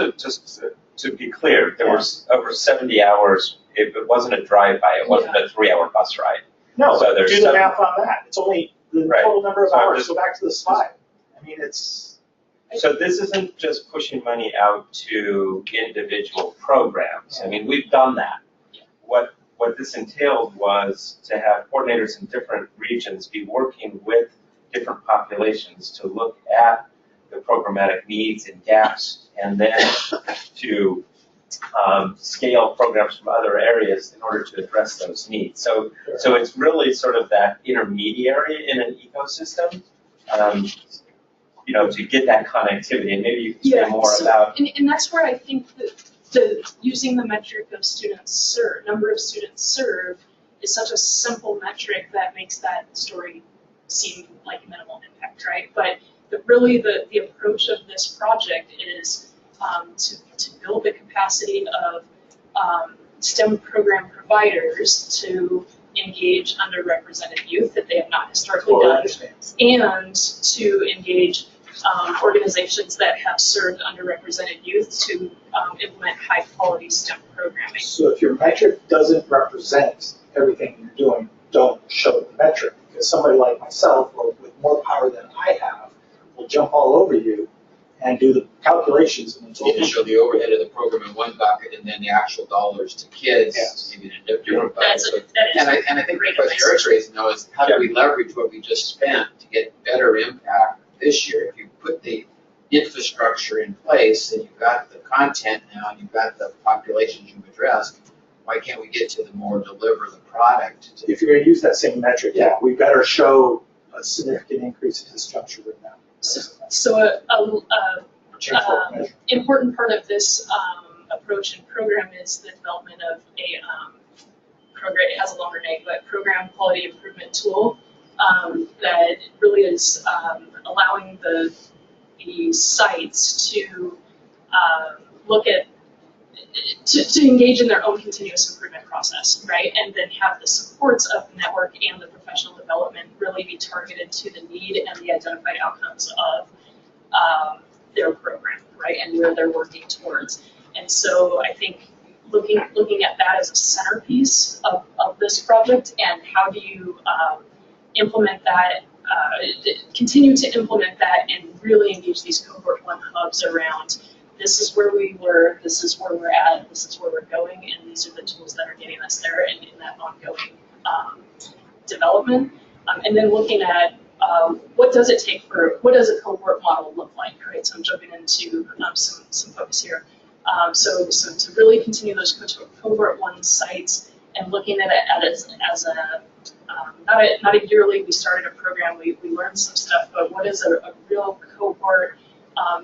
to be clear, there was over 70 hours. If it wasn't a drive-by, it wasn't a 3-hour bus ride. No, So there's do the seven- math on that. It's only the Right. total number of So I'm hours. just- Go back to the slide. I mean, it's. So this isn't just pushing money out to individual programs. I mean, we've done that. What this entailed was to have coordinators in different regions be working with different populations to look at the programmatic needs and gaps, and then to scale programs from other areas in order to address those needs. So it's really sort of that intermediary in an ecosystem, to get that connectivity. And maybe you can say more about. And that's where I think that using the metric of students served, number of students served, is such a simple metric that makes that story seem like minimal impact, right? But really the approach of this project is to build the capacity of STEM program providers to engage underrepresented youth that they have not historically done, and to engage organizations that have served underrepresented youth to implement high quality STEM programming. So if your metric doesn't represent everything you're doing, don't show the metric, because somebody like myself, or with more power than I have, will jump all over you and do the calculations. And You need to show the overhead of the program in one bucket and then the actual dollars to kids, Yes. maybe in a different bucket. That is And I think the question Eric's raising though is how do we leverage what we just spent to get better impact this year? If you put the infrastructure in place and you've got the content now and you've got the populations you've addressed, why can't we get to the more deliver the product? if you're going to use that same metric, we better show a significant increase at this juncture right now. So important part of this approach and program is the development of a program. It has a longer name, but program quality improvement tool that really is allowing the sites to look at to engage in their own continuous improvement process, right? And then have the supports of the network and the professional development really be targeted to the need and the identified outcomes of their program, right? And where they're working towards. And so I think looking at that as a centerpiece of this project, and how do you implement that, continue to implement that, and really engage these cohort 1 hubs around this is where we were, this is where we're at, this is where we're going, and these are the tools that are getting us there, and in that ongoing development. And then looking at what does a cohort model look like, right? So I'm jumping into some focus here. So to really continue those cohort 1 sites and looking at it as a not a yearly, we started a program, we learned some stuff, but what does a real cohort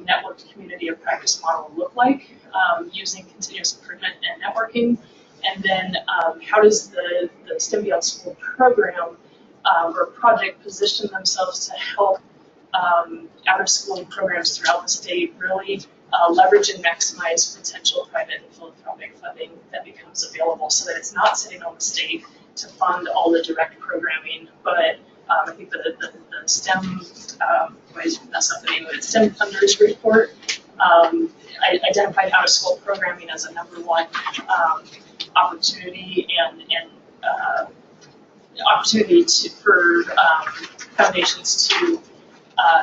networked community of practice model look like using continuous improvement and networking? And then how does the STEM Beyond School program or project position themselves to help out-of-school programs throughout the state really leverage and maximize potential private and philanthropic funding that becomes available, so that it's not sitting on the state to fund all the direct programming, but I think the STEM, that's not the name of it, STEM Funders Report identified out-of-school programming as a #1 opportunity and opportunity for foundations to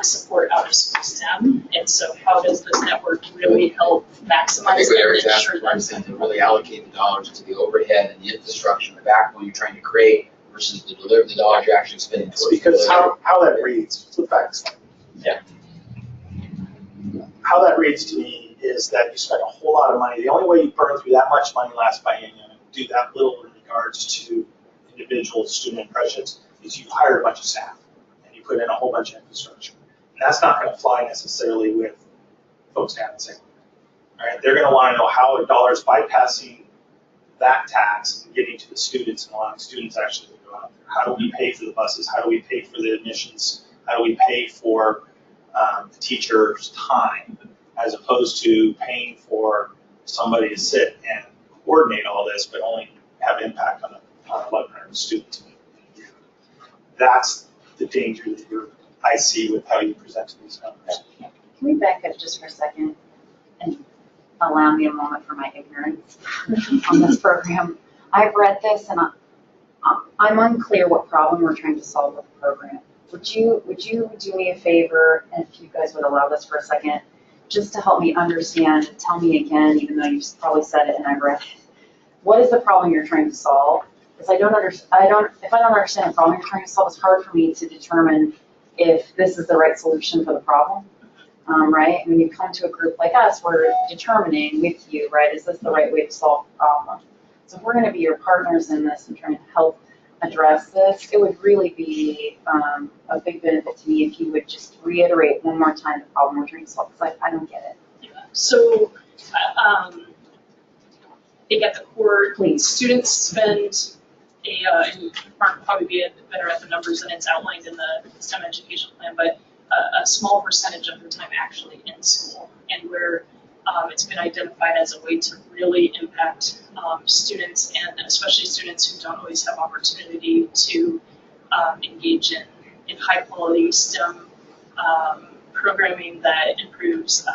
support out-of-school STEM. And so how does this network really help maximize I think what Eric's and asking ensure for is to really allocate the dollars to the overhead and the infrastructure and the backbone you're trying to create versus the deliver the dollars you're actually spending towards Because delivery. how that reads, flip back a slide. Yeah. how that reads to me is that you spend a whole lot of money. The only way you burn through that much money last biennium and do that little in regards to individual student impressions is you hire a bunch of staff and you put in a whole bunch of infrastructure. And that's not going to fly necessarily with folks down in St. Louis. Right? They're going to want to know how a dollar is bypassing that tax and getting to the students and allowing students actually to go out there. How do we pay for the buses? How do we pay for the admissions? How do we pay for the teacher's time, as opposed to paying for somebody to sit and coordinate all this, but only have impact on 1,100 students. That's the danger that I see with how you present these numbers. Can we back up just for a second and allow me a moment for my ignorance on this program? I've read this and I'm unclear what problem we're trying to solve with the program. Would you do me a favor, and if you guys would allow this for a second, just to help me understand, tell me again, even though you've probably said it and I've read it, what is the problem you're trying to solve? Because if I don't understand the problem you're trying to solve, it's hard for me to determine if this is the right solution for the problem, right? When you come to a group like us, we're determining with you, right, is this the right way to solve the problem? So if we're going to be your partners in this and trying to help address this, it would really be a big benefit to me if you would just reiterate one more time the problem we're trying to solve, because I don't get it. Yeah. So, I think at the core, students spend and Mark will probably be better at the numbers than it's outlined in the STEM education plan, but a small percentage of their time actually in school, and where it's been identified as a way to really impact students, and especially students who don't always have opportunity to engage in high quality STEM programming that improves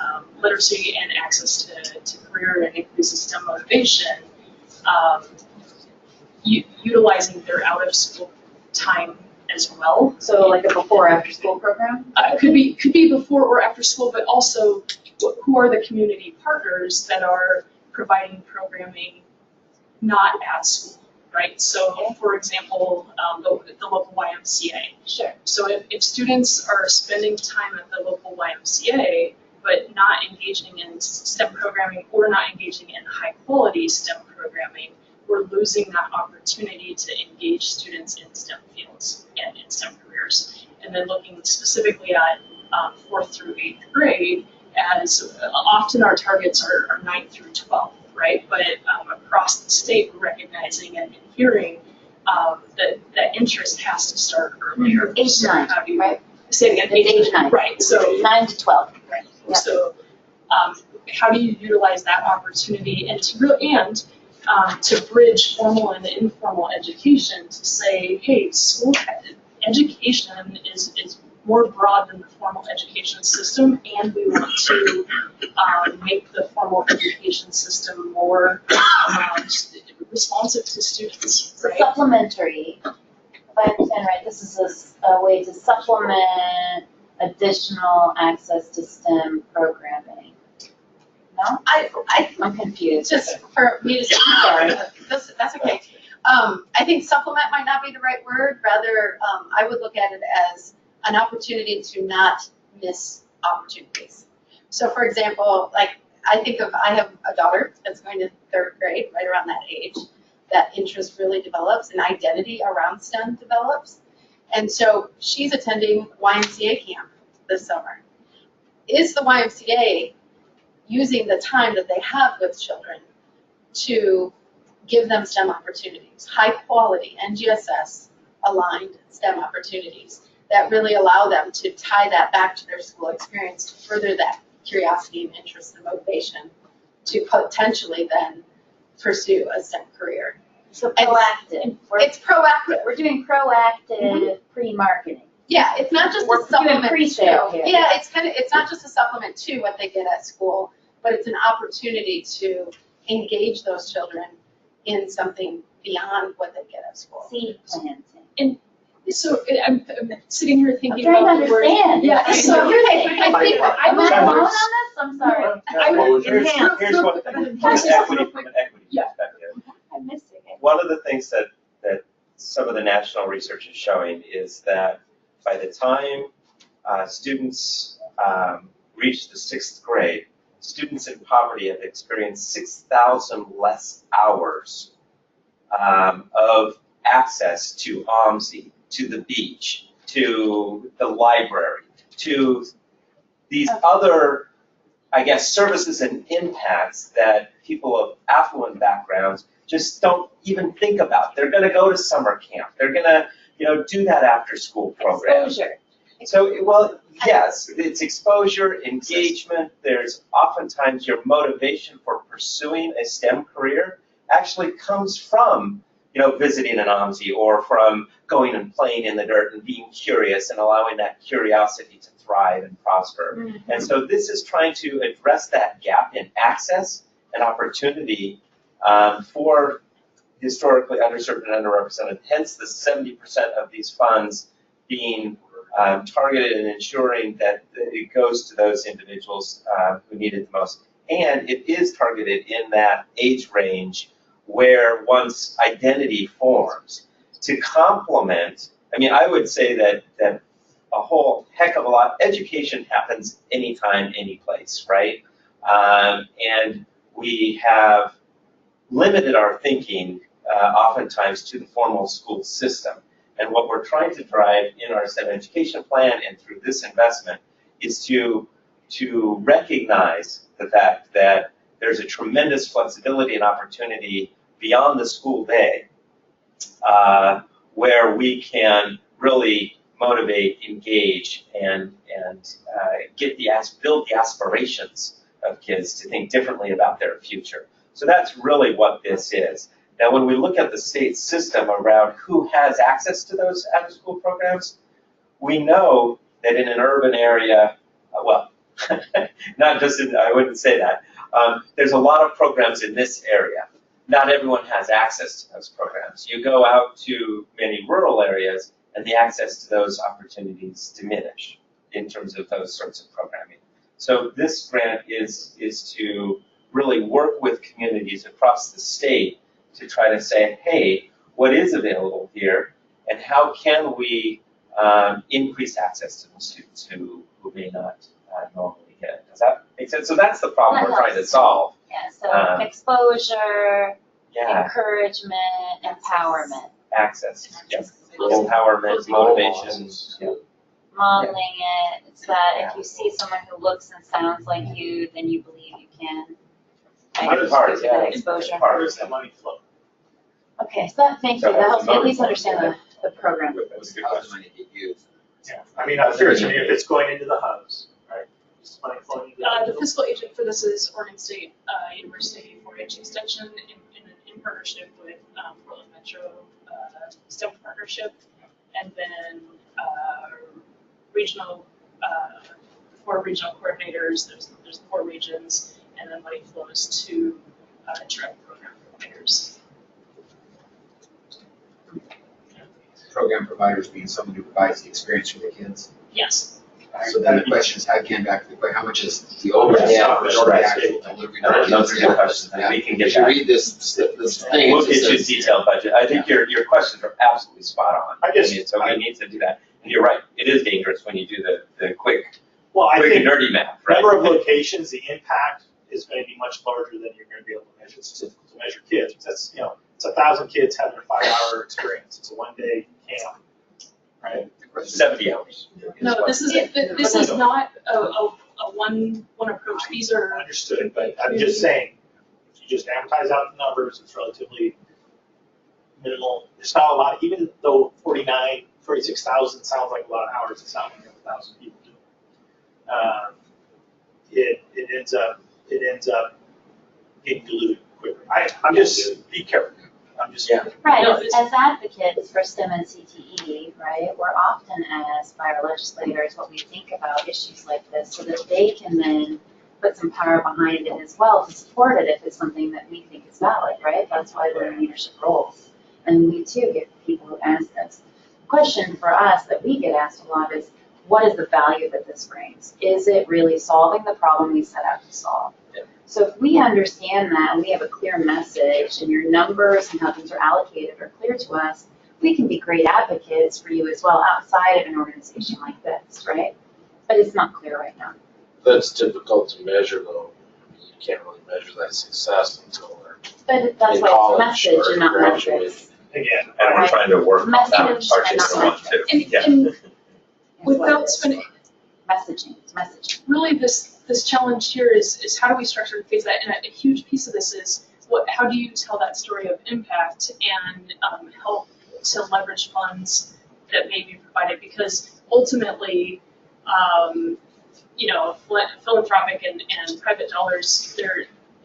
literacy and access to career and increases STEM motivation. Utilizing their out of school time as well. So like a before or after school program? Could be before or after school, but also who are the community partners that are providing programming not at school, right? So for example, the local YMCA. Sure. So if students are spending time at the local YMCA, but not engaging in STEM programming or not engaging in high quality STEM programming, we're losing that opportunity to engage students in STEM fields and in STEM careers. And then looking specifically at 4th through 8th grade, as often our targets are 9th through 12th, right? But across the state, we're recognizing and hearing that interest has to start earlier. Age 9, right? Say it again. Age 9. Right. So 9 to 12. Right. Yep. So how do you utilize that opportunity and to bridge formal and informal education to say, hey, school education is more broad than the formal education system, and we want to make the formal education system more responsive to students. So supplementary, if I understand right, this is a way to supplement additional access to STEM programming. No? I'm confused. Just for me to say, that's okay. I think supplement might not be the right word. Rather, I would look at it as an opportunity to not miss opportunities. So for example, like I have a daughter that's going to 3rd grade, right around that age, that interest really develops and identity around STEM develops. And so she's attending YMCA camp this summer. Is the YMCA using the time that they have with children to give them STEM opportunities, high quality, NGSS aligned STEM opportunities that really allow them to tie that back to their school experience, to further that curiosity and interest and motivation to potentially then pursue a STEM career. So proactive. It's proactive. We're doing proactive pre-marketing. Yeah, it's not just We're a supplement doing pre-sale to, here. yeah, it's not just a supplement to what they get at school, but it's an opportunity to engage those children in something beyond what they get at school. Seed planting. And so I'm sitting here thinking I'm trying about to understand. Yeah, so You're I think am I alone on this? I'm sorry. Here's one thing, from an equity perspective. I'm missing it. One of the things that some of the national research is showing is that by the time students reach the 6th grade, students in poverty have experienced 6,000 less hours of access to OMSI, to the beach, to the library, to these other, I guess, services and impacts that people of affluent backgrounds just don't even think about. They're going to go to summer camp. They're going to, do that after school program. Exposure. So, well, yes, it's exposure, engagement. There's oftentimes your motivation for pursuing a STEM career actually comes from, visiting an OMSI or from going and playing in the dirt and being curious and allowing that curiosity to thrive and prosper. Mm-hmm. And so this is trying to address that gap in access and opportunity for historically underserved and underrepresented, hence the 70% of these funds being targeted and ensuring that it goes to those individuals who need it the most. And it is targeted in that age range where one's identity forms. To complement, I would say that a whole heck of a lot, education happens anytime, any place, right? And we have limited our thinking oftentimes to the formal school system. And what we're trying to drive in our STEM education plan and through this investment is to recognize the fact that there's a tremendous flexibility and opportunity beyond the school day where we can really motivate, engage, and build the aspirations of kids to think differently about their future. So that's really what this is. Now, when we look at the state system around who has access to those after-school programs, we know that in an urban area, not just in, I wouldn't say that, there's a lot of programs in this area. Not everyone has access to those programs. You go out to many rural areas, and the access to those opportunities diminish in terms of those sorts of programming. So this grant is to really work with communities across the state to try to say, hey, what is available here, and how can we increase access to the students who may not normally get it? Does that make sense? So that's the problem we're trying to solve. Yeah, so exposure, Yeah, encouragement, empowerment. access, yes. Empowerment, motivation. Yeah. Modeling it, it's that if you see someone who looks and sounds like you, then you believe you can. Good part, yeah. That exposure. Where does the money flow? Okay, so thank you, that helps me at least understand the program. How's the money get used? Yeah, I'm curious, if it's going into the hubs, right? Is money flowing into The fiscal agent for this is Oregon State University 4-H Extension in partnership with Portland Metro STEM Partnership, and then regional, 4 regional coordinators. There's 4 regions, and then money flows to direct program providers. Program providers being someone who provides the experience for the kids. Yes. So then the question is, how much is the overhead versus the actual delivery? Those are good questions, and we can get If you back. read this thing. We'll it get you a says- detailed budget. I think your questions are absolutely spot on. So we need to do that. And you're right, it is dangerous when you do the quick I and think dirty math, right? number of locations, the impact is going to be much larger than you're going to be able to measure. It's difficult to measure kids. That's, it's 1,000 kids having a 5-hour experience. It's a one-day camp, right? 70 hours. No, this is not a one approach. These are Understood, but I'm just saying, if you just amortize out the numbers, it's relatively minimal. It's not a lot, even though 46,000 sounds like a lot of hours, it's not when you have 1,000 people do it. It ends up getting diluted quicker. I'm just, be careful. I'm just. Right, No, as advocates for STEM and CTE, right, we're often asked by our legislators what we think about issues like this so that they can then put some power behind it as well to support it if it's something that we think is valid, right? That's why we're in leadership roles. And we too get people who ask this. The question for us that we get asked a lot is, what is the value that this brings? Is it really solving the problem we set out to solve? So if we understand that and we have a clear message and your numbers and how things are allocated are clear to us, we can be great advocates for you as well outside of an organization like this, right? But it's not clear right now. That's difficult to measure though. You can't really measure that success until they're But that's in why college it's a message or and not graduate. metrics. Again, And we're trying to work on that Message and particular not one too. And, Yeah. and is what without it is. spending, Messaging, it's messaging. really this challenge here is how do we structure and phase that? And a huge piece of this is how do you tell that story of impact and help to leverage funds that may be provided? Because ultimately, philanthropic and private dollars,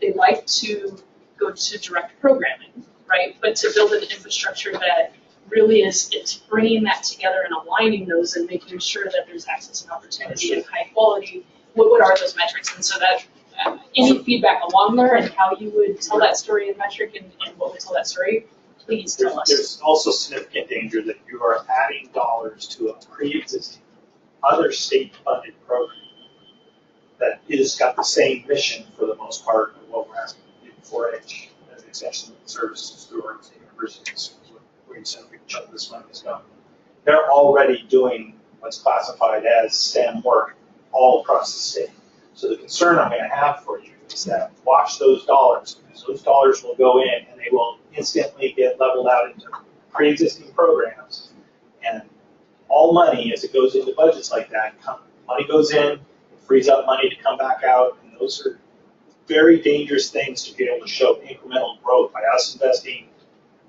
they like to go to direct programming, right? But to build an infrastructure that really it's bringing that together and aligning those and making sure that there's access and opportunity and high quality. What are those metrics? And so that any feedback along there and how you would tell that story in metric and what would tell that story, please tell us. there's also significant danger that you are adding dollars to a pre-existing other state-funded program that is got the same mission for the most part of what we're asking to do for 4-H as an extension of the services to our universities, where you said a big chunk of this money is going. They're already doing what's classified as STEM work all across the state. So the concern I'm going to have for you is that watch those dollars, because those dollars will go in and they will instantly get leveled out into pre-existing programs. And all money, as it goes into budgets like that, money goes in, it frees up money to come back out, and those are very dangerous things to be able to show incremental growth. By us investing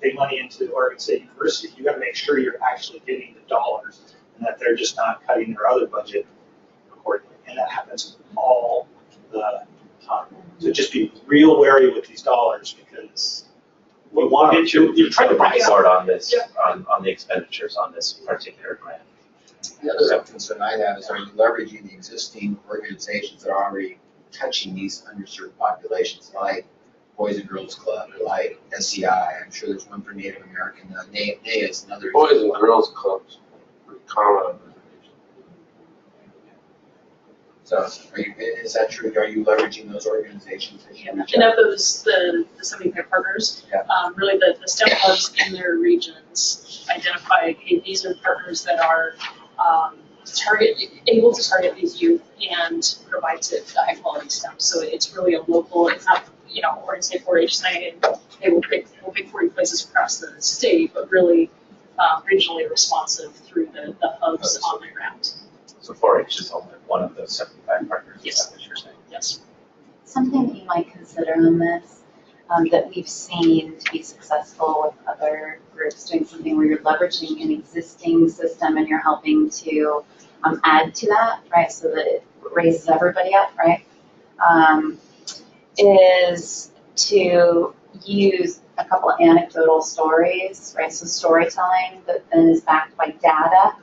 big money into Oregon State University, you got to make sure you're actually getting the dollars and that they're just not cutting their other budget accordingly. And that happens all the time. So just be real wary with these dollars because we want We'll get you, you're trying to buy report on this, Yeah. on the expenditures on this particular grant. The other concern I have is, are you leveraging the existing organizations that are already touching these underserved populations, like Boys and Girls Club, like SEI? I'm sure there's one for Native American. NEA is another. Boys and Girls Clubs, pretty common. So, is that true? Are you leveraging those organizations as you reach And out? of those, the 75 partners, Yeah. really the STEM hubs in their regions identify, hey, these are partners that are able to target these youth and provide to high quality STEM. So it's really a local, it's not, Oregon State 4-H saying they will pick 40 places across the state, but really regionally responsive through the hubs on the ground. So 4-H is only one of those 75 partners, Yes. is that what you're saying? Yes. Something that you might consider on this, that we've seen to be successful with other groups doing something where you're leveraging an existing system and you're helping to add to that, right, so that it raises everybody up, right, is to use a couple of anecdotal stories, right, so storytelling that then is backed by data,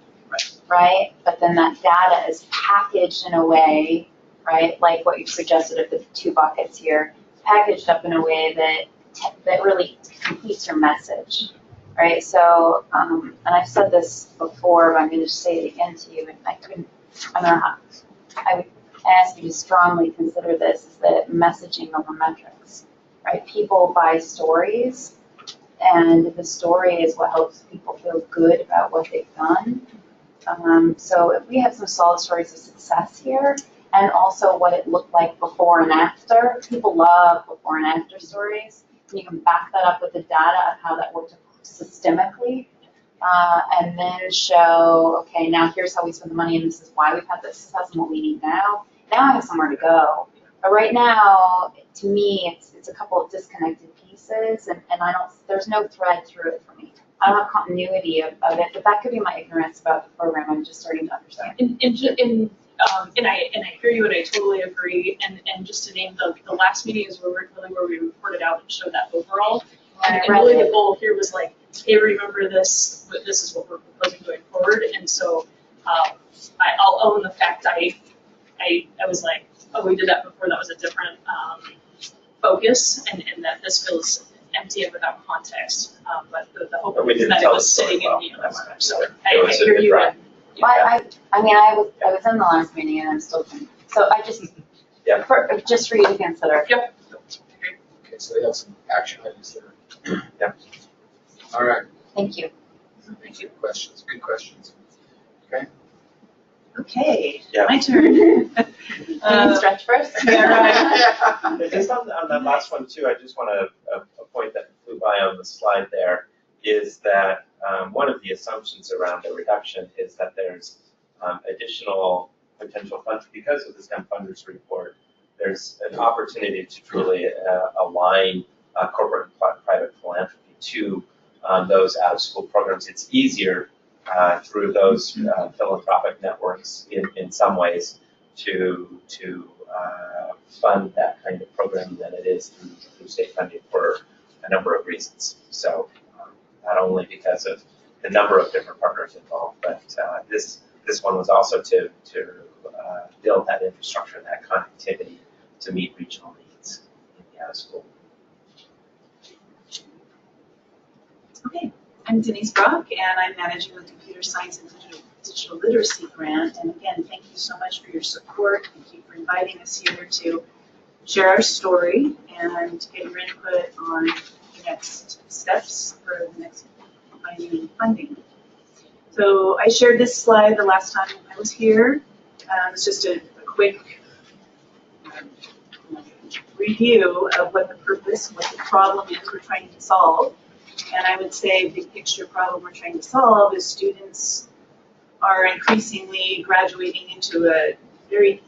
right, but then that data is packaged in a way, right, like what you suggested of the 2 buckets here, packaged up in a way that really completes your message, right? So, and I've said this before, but I'm going to say it again to you, and I don't know how, I would ask you to strongly consider this, is that messaging over metrics, right? People buy stories, and the story is what helps people feel good about what they've done. So if we have some solid stories of success here, and also what it looked like before and after. People love before and after stories. And you can back that up with the data of how that worked systemically, and then show, okay, now here's how we spend the money, and this is why we've had this success and what we need now. Now I have somewhere to go. But right now, to me, it's a couple of disconnected pieces, and there's no thread through it for me. I don't have continuity of it, but that could be my ignorance about the program. I'm just starting to understand. And I hear you, and I totally agree. And just to name the last meeting is where we reported out and showed that overall. And really the goal here was like, hey, remember this, but this is what we're proposing going forward. And so I'll own the fact I was like, oh, we did that before. That was a different focus, and that this feels empty and without context. But the hope was that it was sitting in the other one. So I hear you. I mean, I was in the last meeting and I'm still thinking. So I just, just for you to consider. Yep. Okay, so they have some action items there. Yep. All right. Thank you. Thank you. Questions, good questions. Okay. Okay, Yeah. my turn. Can you stretch first? Yeah, right. Just on that last one too, I just want to, a point that flew by on the slide there is that one of the assumptions around the reduction is that there's additional potential funds because of the STEM Funders Report. There's an opportunity to truly align corporate and private philanthropy to those out-of-school programs. It's easier through those philanthropic networks in some ways to fund that kind of program than it is through state funding for a number of reasons. So not only because of the number of different partners involved, but this one was also to build that infrastructure and that connectivity to meet regional needs in the out-of-school. Okay, I'm Denise Brock, and I'm managing the Computer Science and Digital Literacy Grant. And again, thank you so much for your support. Thank you for inviting us here to share our story and get your input on the next steps for the next finding funding. So I shared this slide the last time I was here. It's just a quick review of what the purpose, what the problem is we're trying to solve. And I would say big picture problem we're trying to solve is students are increasingly graduating into a very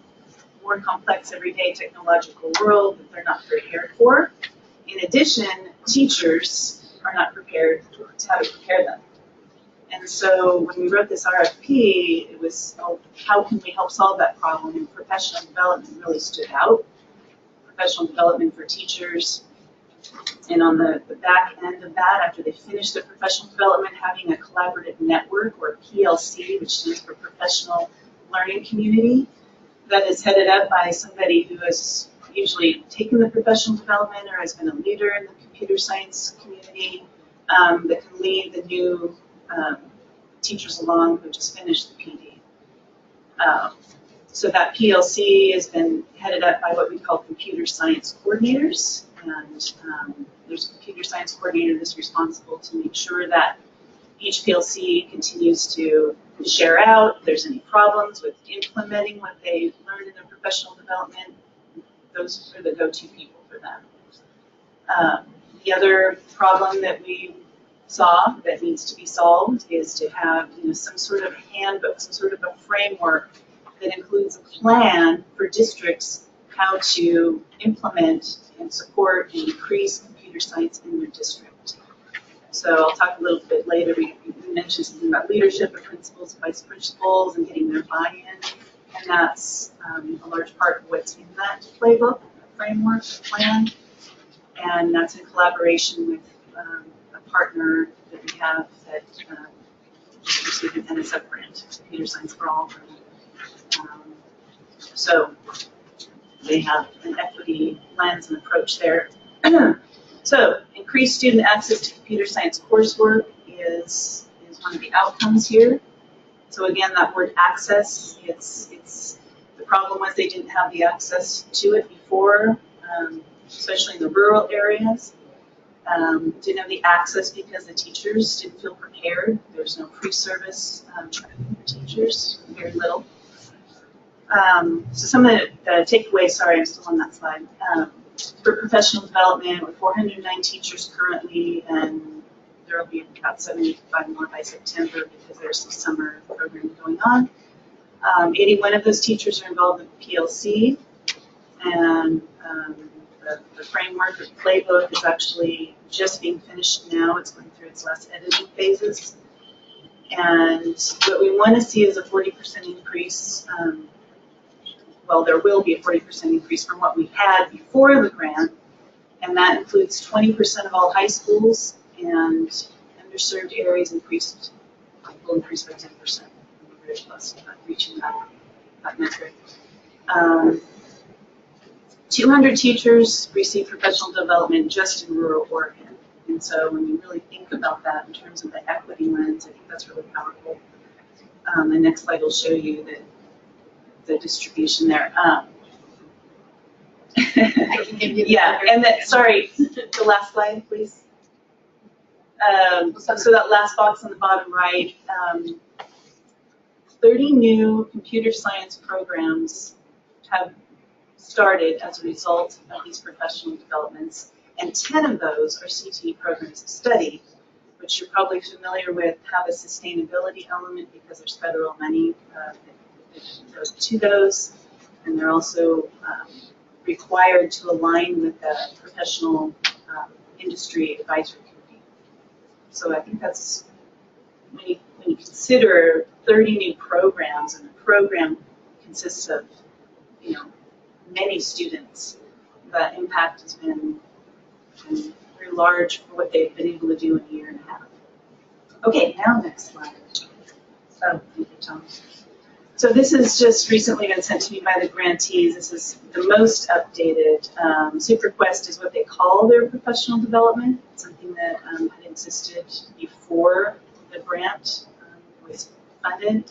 more complex everyday technological world that they're not prepared for. In addition, teachers are not prepared to how to prepare them. And so when we wrote this RFP, it was, oh, how can we help solve that problem? And professional development really stood out. Professional development for teachers. And on the back end of that, after they finish their professional development, having a collaborative network, or PLC, which stands for Professional Learning Community, that is headed up by somebody who has usually taken the professional development or has been a leader in the computer science community, that can lead the new teachers along who just finished the PD. So that PLC has been headed up by what we call computer science coordinators. And there's a computer science coordinator that's responsible to make sure that each PLC continues to share out. If there's any problems with implementing what they learned in their professional development, those are the go-to people for them. The other problem that we saw that needs to be solved is to have some sort of handbook, some sort of a framework that includes a plan for districts how to implement and support and increase computer science in their district. So I'll talk a little bit later. We mentioned something about leadership of principals, vice principals, and getting their buy-in. And that's a large part of what's in that playbook, framework, plan. And that's in collaboration with a partner that we have that just received an NSF grant, Computer Science for All. So they have an equity lens and approach there. So increased student access to computer science coursework is one of the outcomes here. So again, that word access, it's the problem was they didn't have the access to it before, especially in the rural areas. Didn't have the access because the teachers didn't feel prepared. There was no pre-service training for teachers, very little. So some of the takeaways, sorry, I'm still on that slide. For professional development, with 409 teachers currently, and there will be about 75 more by September because there's some summer program going on. 81 of those teachers are involved in PLC, and the framework, the playbook is actually just being finished now. It's going through its last editing phases. And what we want to see is a 40% increase. Well, there will be a 40% increase from what we had before the grant, and that includes 20% of all high schools, and underserved areas will increase by 10%. We're very close to reaching that metric. 200 teachers receive professional development just in rural Oregon, and so when you really think about that in terms of the equity lens, I think that's really powerful. The next slide will show you that the distribution there. I can give you the yeah, and that, sorry, the last slide, please. So that last box on the bottom right, 30 new computer science programs have started as a result of these professional developments, and 10 of those are CTE programs of study, which you're probably familiar with, have a sustainability element because there's federal money that goes to those, and they're also required to align with the professional industry advisory committee. So I think that's, when you consider 30 new programs, and the program consists of, you know, many students, the impact has been very large for what they've been able to do in a year and a half. Okay, now next slide. Oh, thank you, Tom. So this has just recently been sent to me by the grantees. This is the most updated. SuperQuest is what they call their professional development, something that had existed before the grant was funded.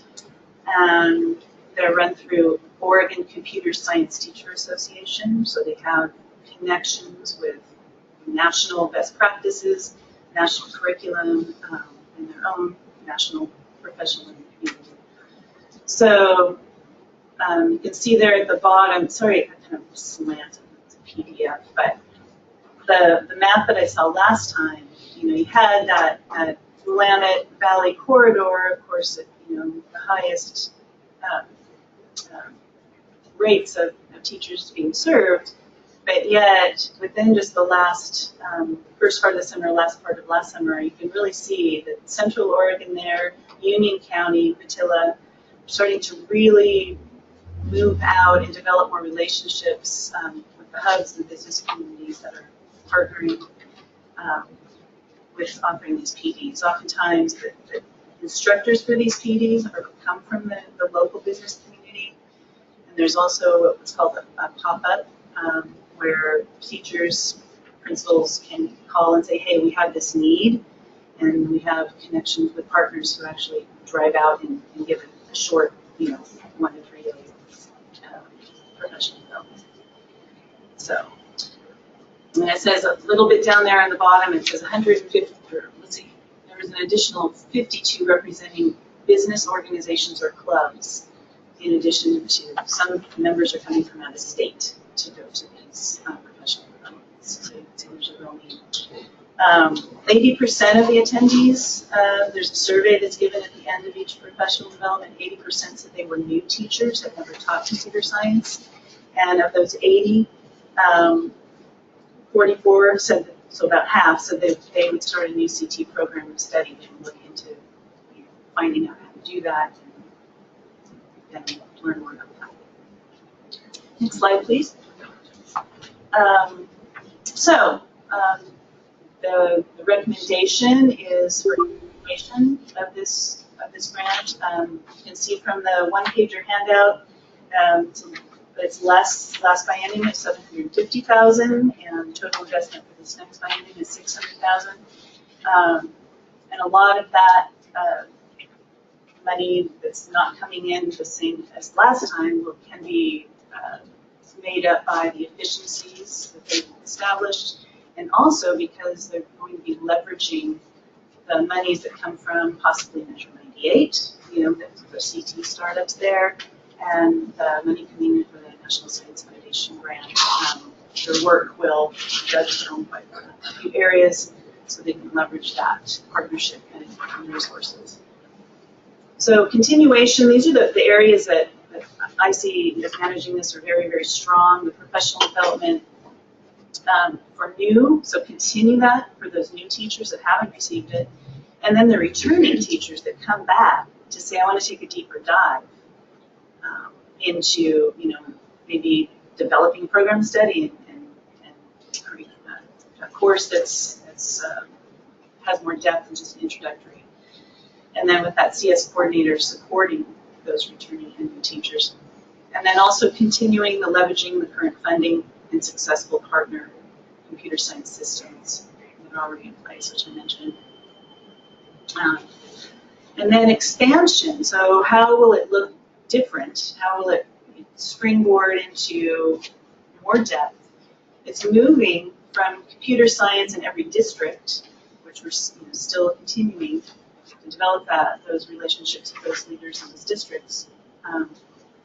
And they're run through Oregon Computer Science Teacher Association, so they have connections with national best practices, national curriculum, and their own national professional community. So you can see there at the bottom, sorry, I kind of slanted, it's a PDF, but the map that I saw last time, you know, you had that Willamette Valley corridor, of course, you know, the highest rates of teachers being served, but yet within just the last first part of the summer, last part of last summer, you can really see that Central Oregon there, Union County, Patilla, starting to really move out and develop more relationships with the hubs and business communities that are partnering with offering these PDs. Oftentimes, the instructors for these PDs come from the local business community. And there's also what's called a pop-up, where teachers, principals can call and say, hey, we have this need, and we have connections with partners who actually drive out and give a short, you know, 1 to 3 day professional development. So, and it says a little bit down there on the bottom, it says 150, or let's see, there was an additional 52 representing business organizations or clubs, in addition to some members are coming from out of state to go to these professional developments. So there's a real need. 80% of the attendees, there's a survey that's given at the end of each professional development. 80% said they were new teachers, had never taught computer science. And of those 80, 44 said, so about half, said that they would start a new CT program of study and look into, you know, finding out how to do that and learn more about that. Next slide, please. The recommendation is for continuation of this grant. You can see from the one-pager handout, it's less last biennium is $750,000, and total investment for this next biennium is $600,000. And a lot of that money that's not coming in the same as last time can be made up by the efficiencies that they've established, and also because they're going to be leveraging the monies that come from possibly Measure 98, you know, the CT startups there, and the money coming in for the National Science Foundation grant. Their work will judge their own by a few areas, so they can leverage that partnership and resources. So continuation, these are the areas that I see as managing this are very, very strong. The professional development for new, so continue that for those new teachers that haven't received it. And then the returning teachers that come back to say, I want to take a deeper dive into, you know, maybe developing program study and create a course that's has more depth than just introductory. And then with that CS coordinator supporting those returning and new teachers. And then also continuing the leveraging the current funding and successful partner computer science systems that are already in place, which I mentioned. And then expansion. So how will it look different? How will it springboard into more depth? It's moving from computer science in every district, which we're still continuing, develop those relationships with those leaders in those districts.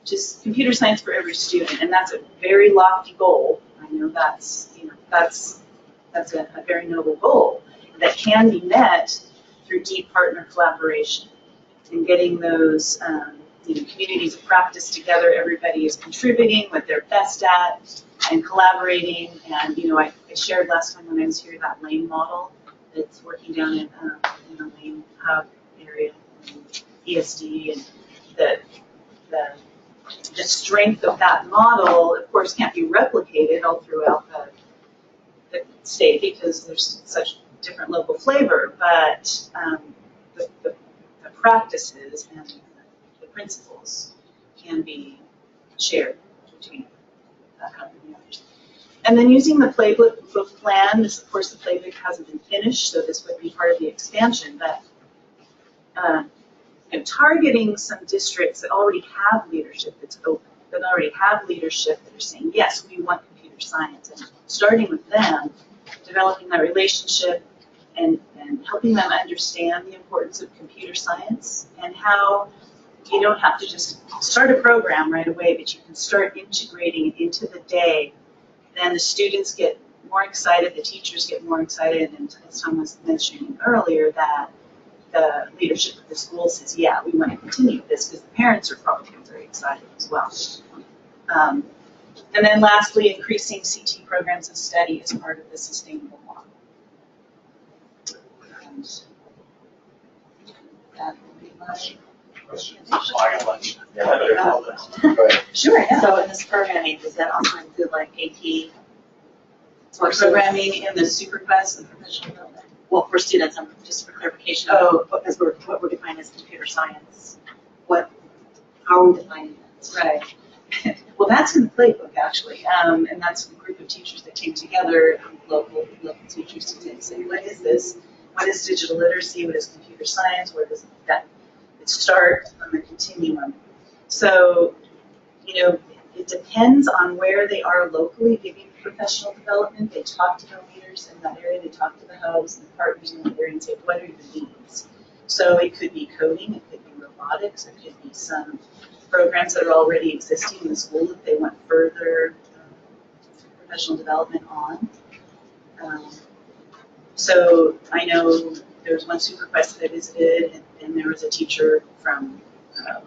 Just computer science for every student, and that's a very lofty goal. I know that's a very noble goal that can be met through deep partner collaboration and getting those communities of practice together. Everybody is contributing what they're best at and collaborating. And I shared last time when I was here that Lane model that's working down in the Lane Hub area, and ESD, and the strength of that model, of course, can't be replicated all throughout the state because there's such different local flavor, but the practices and the principles can be shared between company owners. And then using the playbook plan, this, of course, the playbook hasn't been finished, so this would be part of the expansion, but targeting some districts that already have leadership that's open, that already have leadership that are saying, yes, we want computer science, and starting with them, developing that relationship and helping them understand the importance of computer science and how you don't have to just start a program right away, but you can start integrating it into the day. Then the students get more excited, the teachers get more excited, and as Tom was mentioning earlier, that the leadership of the school says, yeah, we want to continue this, because the parents are probably very excited as well. And then lastly, increasing CT programs of study as part of the sustainable model. And that will be my Sure, yeah. So in this programming, does that also include like AP? programming in the SuperQuest and professional development. Well, for students, just for clarification, because what we're defining as computer science, how are we defining that? Right. Well, that's in the playbook, actually, and that's a group of teachers that came together, local teachers, to say, what is this? What is digital literacy? What is computer science? Where does that start on the continuum? So, it depends on where they are locally giving professional development. They talk to the leaders in that area, they talk to the hubs and the partners in that area and say, what are your needs? So it could be coding, it could be robotics, it could be some programs that are already existing in the school that they want further professional development on. So I know there was one SuperQuest that I visited, and there was a teacher from a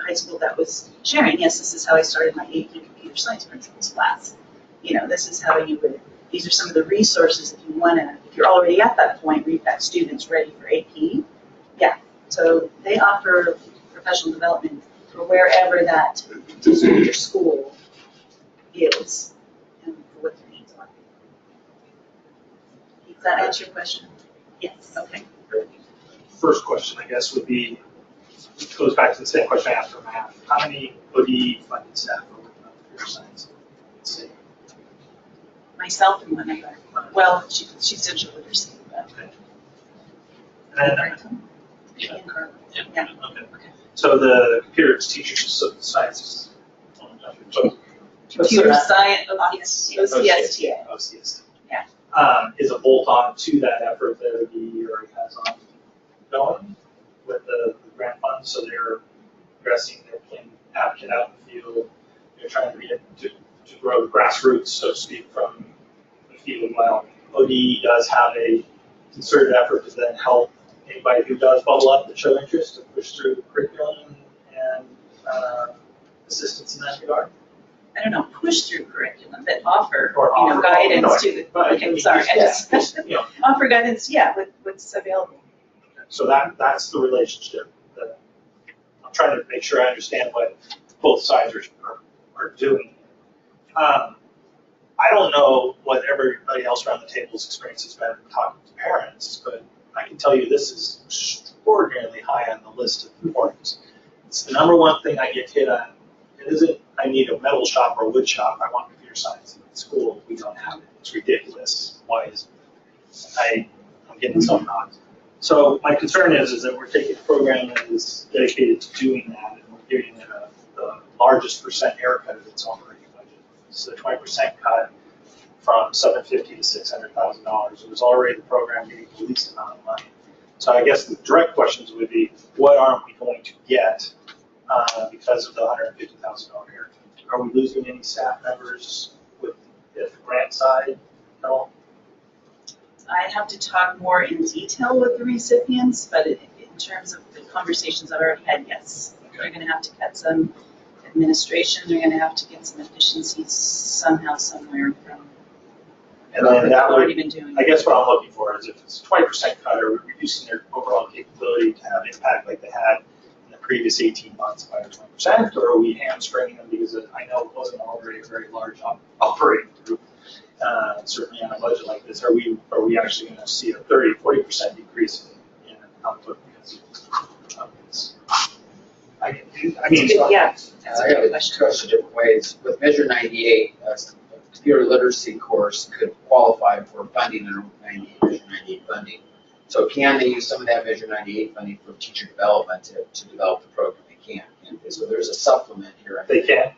high school that was sharing, yes, this is how I started my AP computer science principles class. This is how you would, these are some of the resources if you want to, if you're already at that point where you've got students ready for AP. Yeah, so they offer professional development for wherever that district or school is and for what the needs are. Does that answer your question? Yes. Okay. First question, I guess, would be, it goes back to the same question I asked for math. How many OD funded staff are working on computer science? Let's see. Myself and one other. Well, she's digital literacy. Okay. And then, Yeah. okay. So the computer teachers sciences. Computer science, OCSTA. OCSTA. Yeah. Is a bolt-on to that effort that OD already has ongoing with the grant funds. So they're addressing, they're playing advocate out in the field. They're trying to grow grassroots, so to speak, from the field. While OD does have a concerted effort to then help anybody who does bubble up and show interest to push through the curriculum and assistance in that regard. I don't know, push through curriculum, but offer, Or guidance to the, okay, sorry, I just, Yeah. offer guidance, yeah, what's available. So that's the relationship. I'm trying to make sure I understand what both sides are doing. I don't know what everybody else around the table's experience has been talking to parents, but I can tell you this is extraordinarily high on the list of importance. It's the number one thing I get hit on. It isn't, I need a metal shop or a wood shop. I want computer science in school. We don't have it. It's ridiculous. Why is it? I'm getting some nods. So my concern is that we're taking a program that is dedicated to doing that, and we're giving it the largest percent haircut of its operating budget. So the 20% cut from $750,000 to $600,000. It was already the program getting the least amount of money. So I guess the direct questions would be, what aren't we going to get because of the $150,000 haircut? Are we losing any staff members with the grant side? No? I have to talk more in detail with the recipients, but in terms of the conversations I've already had, yes. They're gonna have to cut some administration, they're gonna have to get some efficiencies somehow, somewhere from And what then they've that already would, been doing. I guess what I'm looking for is if it's 20% cut, or reducing their overall capability to have impact like they had in the previous 18 months by 20%, or are we hamstringing them because I know it wasn't already a very large operating group, certainly on a budget like this. Are we actually going to see a 30-40% decrease in output because of this? I mean, so- Yeah, that's a I got good a question. question different ways. With Measure 98, a computer literacy course could qualify for funding under Measure 98 funding. So can they use some of that Measure 98 funding for teacher development to develop the program? They can. So there's a supplement here. They can.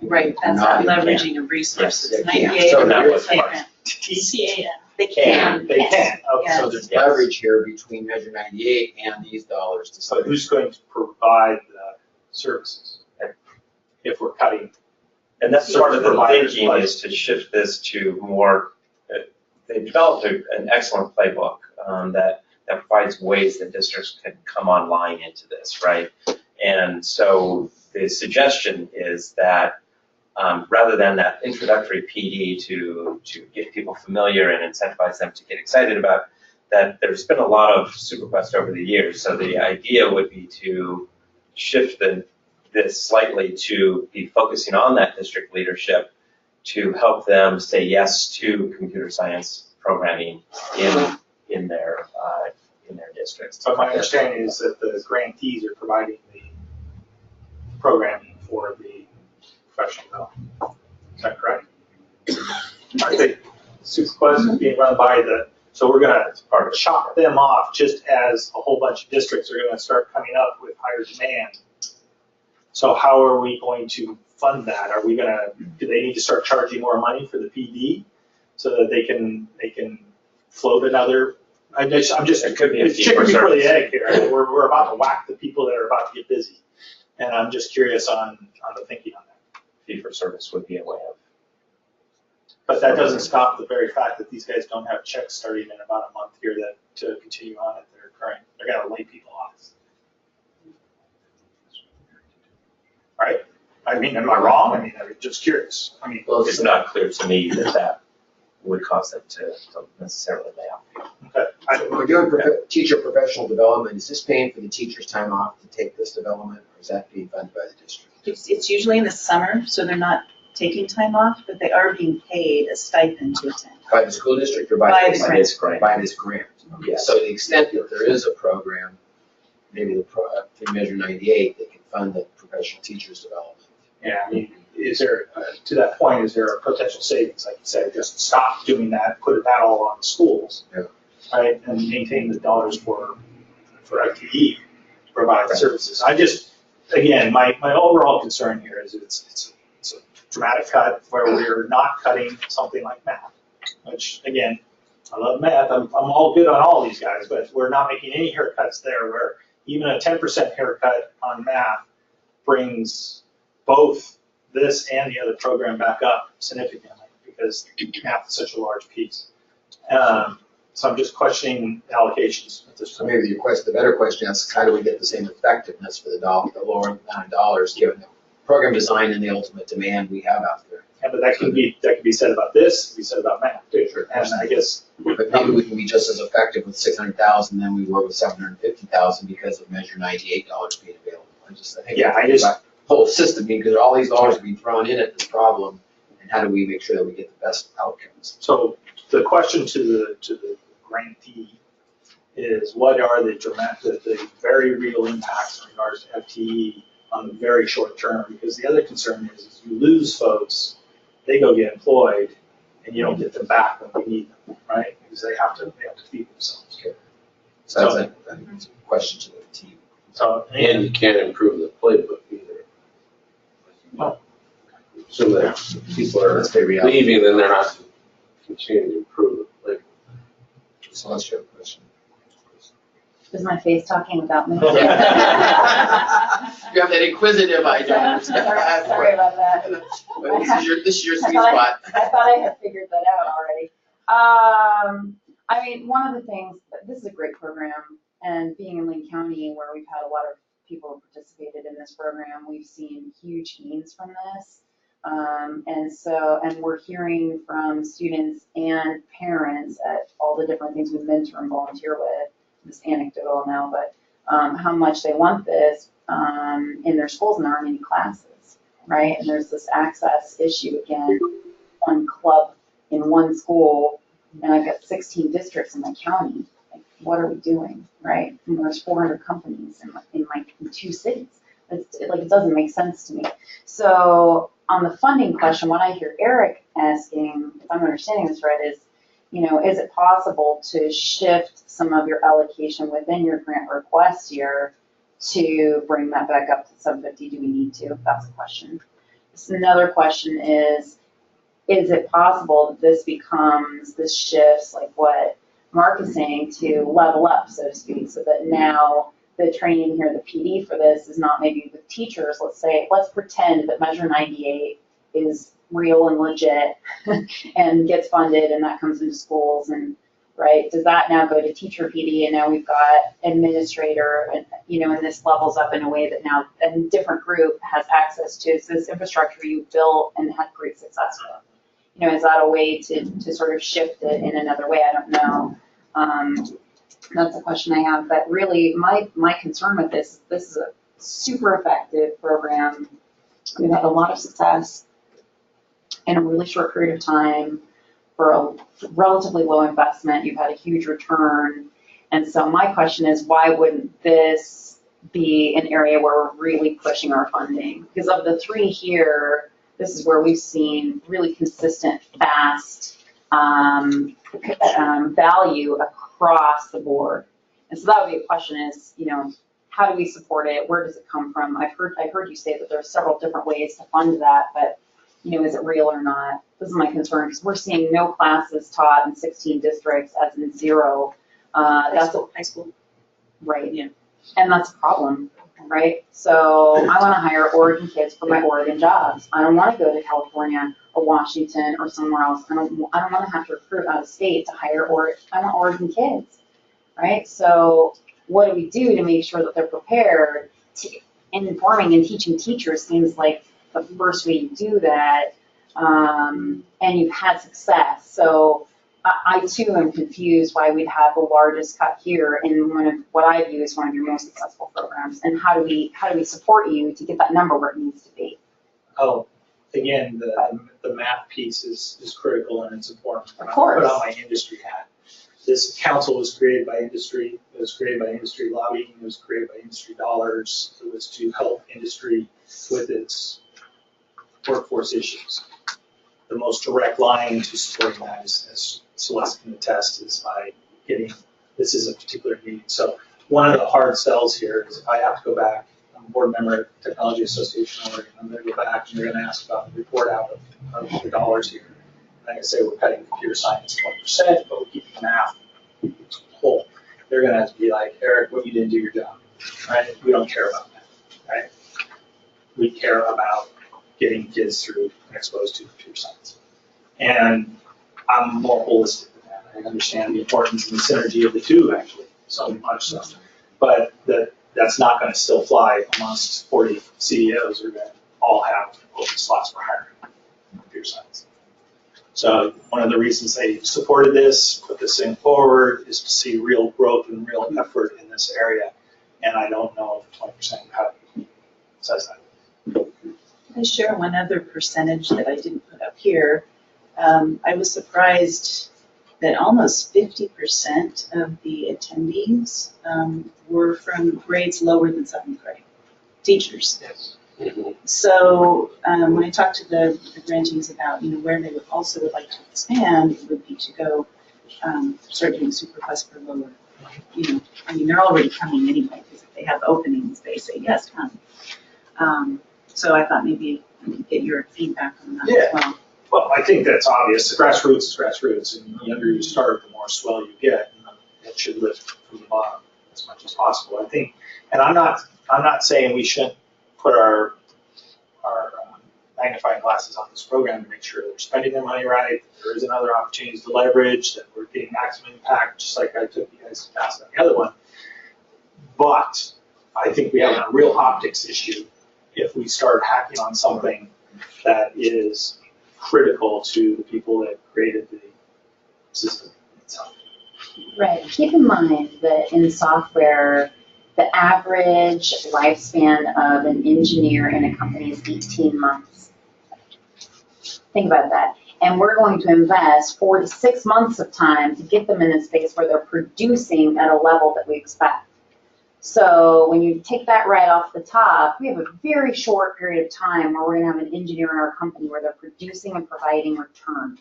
Right, that's not leveraging of resources. Yes, they can. 98 So or that was state part. grant. TCAN. They can. They can. Okay. So there's leverage here between Measure 98 and these dollars to So who's going to provide the services if we're cutting? And that's Service part of the providers' thinking budget. is to shift this to more, they've developed an excellent playbook that provides ways that districts can come online into this, right? And so the suggestion is that rather than that introductory PD to get people familiar and incentivize them to get excited about, that there's been a lot of SuperQuest over the years. So the idea would be to shift this slightly to be focusing on that district leadership to help them say yes to computer science programming in their districts. But my understanding is that the grantees are providing the programming for the professional development. Is that correct? I think SuperQuest is being run by so we're gonna chop them off just as a whole bunch of districts are gonna start coming up with higher demand. So how are we going to fund that? Do they need to start charging more money for the PD so that they can float another? It could be a it's fee chicken for before the service. egg here. We're about to whack the people that are about to get busy. And I'm just curious on the thinking on that. Fee for service would be a way of. But that doesn't stop the very fact that these guys don't have checks starting in about a month here to continue on at their current, they're gonna lay people off. Right? I mean, am I wrong? I mean, I'm just curious. I mean, It's not clear to me that would cause them to necessarily lay off people. okay. We're doing teacher professional development. Is this paying for the teacher's time off to take this development, or is that being funded by the district? It's usually in the summer, so they're not taking time off, but they are being paid a stipend to attend. By the school district or By by the this? grant. By this grant. Yes. So to the extent that there is a program, maybe through Measure 98, they can fund the professional teachers development. Yeah, I mean, is there, to that point, is there a potential savings? Like you said, just stop doing that, put that all on the schools. Yeah. Right, and maintain the dollars for FTE to provide the services. I just, again, my overall concern here is it's a dramatic cut where we're not cutting something like math, which, again, I love math, I'm all good on all these guys, but we're not making any haircuts there where even a 10% haircut on math brings both this and the other program back up significantly because math is such a large piece. So I'm just questioning allocations at this So point. maybe the better question is, how do we get the same effectiveness for the lower amount of dollars, given the program design and the ultimate demand we have out there? Yeah, but that can be said about this, can be said about math too. And I guess. But maybe we can be just as effective with 600,000 than we were with 750,000 because of Measure 98 dollars being available. I think the whole system, because all these dollars are being thrown in at this problem, and how do we make sure that we get the best outcomes? So the question to the grantee is, what are the very real impacts in regards to FTE on the very short term? Because the other concern is you lose folks, they go get employed, and you don't get them back when we need them, right? Because they have to feed themselves. Okay. So that's a question to the team. So, And you can't improve the playbook either. No. So that people are Let's stay reality. leaving, then they're not continuing to improve the playbook. So let's your question. Is my face talking about me? You have that inquisitive eye, don't you? Sorry about that. Well, this is your sweet I spot. thought I had figured that out already. I mean, one of the things, this is a great program, and being in Lane County where we've had a lot of people who participated in this program, we've seen huge gains from this. And we're hearing from students and parents at all the different things we mentor and volunteer with, this anecdotal now, but how much they want this in their schools, and there aren't any classes, right? And there's this access issue again, one club in one school, and I've got 16 districts in my county. Like, what are we doing, right? And there's 400 companies in 2 cities. It doesn't make sense to me. So on the funding question, what I hear Eric asking, if I'm understanding this right, is, is it possible to shift some of your allocation within your grant request year to bring that back up to 750? Do we need to? That's a question. So another question is it possible that this shifts, like what Mark is saying, to level up, so to speak, so that now the training here, the PD for this is not maybe with teachers. Let's pretend that Measure 98 is real and legit and gets funded, and that comes into schools, and right, does that now go to teacher PD, and now we've got administrator, and and this levels up in a way that now a different group has access to this infrastructure you built and had great success with. Is that a way to sort of shift it in another way? I don't know. That's a question I have, but really my concern with this is a super effective program. We've had a lot of success in a really short period of time for a relatively low investment. You've had a huge return. And so my question is, why wouldn't this be an area where we're really pushing our funding? Because of the 3 here, this is where we've seen really consistent, fast value across the board. And so that would be a question is, how do we support it? Where does it come from? I've heard you say that there are several different ways to fund that, but is it real or not? This is my concern, because we're seeing no classes taught in 16 districts, as in 0. That's high school. Right. Yeah. And that's a problem, right? So I want to hire Oregon kids for my Oregon jobs. I don't want to go to California or Washington or somewhere else. I don't want to have to recruit out of state to hire I want Oregon kids, right? So what do we do to make sure that they're prepared? Informing and teaching teachers seems like the first way you do that, and you've had success. So I too am confused why we'd have the largest cut here in one of what I view as one of your most successful programs. And how do we support you to get that number where it needs to be? Oh, again, the math piece is critical, and it's important. Of course. Put on my industry hat. This council was created by industry. It was created by industry lobbying. It was created by industry dollars. It was to help industry with its workforce issues. The most direct line to supporting that is, as Celeste can attest, is by getting, this is a particular need. So one of the hard sells here is if I have to go back, I'm a board member at Technology Association of Oregon, I'm going to go back and they're going to ask about the report out of the dollars here. I'm going to say we're cutting computer science 20%, but we're keeping math whole. They're going to have to be like, Eric, well, you didn't do your job, right? We don't care about that, right? We care about getting kids through and exposed to computer science. And I'm more holistic than that. I understand the importance and the synergy of the two, actually, so much so. But that's not going to still fly amongst 40 CEOs who are going to all have open slots for hiring in computer science. So one of the reasons they supported this, put this thing forward, is to see real growth and real effort in this area. And I don't know if 20% cut says that. Can I share one other percentage that I didn't put up here? I was surprised that almost 50% of the attendees were from grades lower than 7th grade, teachers. Yes. So when I talked to the grantees about where they would like to expand, it would be to go start doing super plus for lower. They're already coming anyway, because if they have openings, they say yes, come. So I thought maybe I could get your feedback on that as well. Well, I think that's obvious. The grassroots is grassroots, and the younger you start, the more swell you get, and it should lift from the bottom. as much as possible. I think, and I'm not saying we shouldn't put our magnifying glasses on this program to make sure they're spending their money right, that there isn't other opportunities to leverage, that we're getting maximum impact, just like I took you guys to pass on the other one. But I think we have a real optics issue if we start hacking on something that is critical to the people that created the system itself. Right. Keep in mind that in software, the average lifespan of an engineer in a company is 18 months. Think about that. And we're going to invest 4 to 6 months of time to get them in a space where they're producing at a level that we expect. So when you take that right off the top, we have a very short period of time where we're going to have an engineer in our company where they're producing and providing return.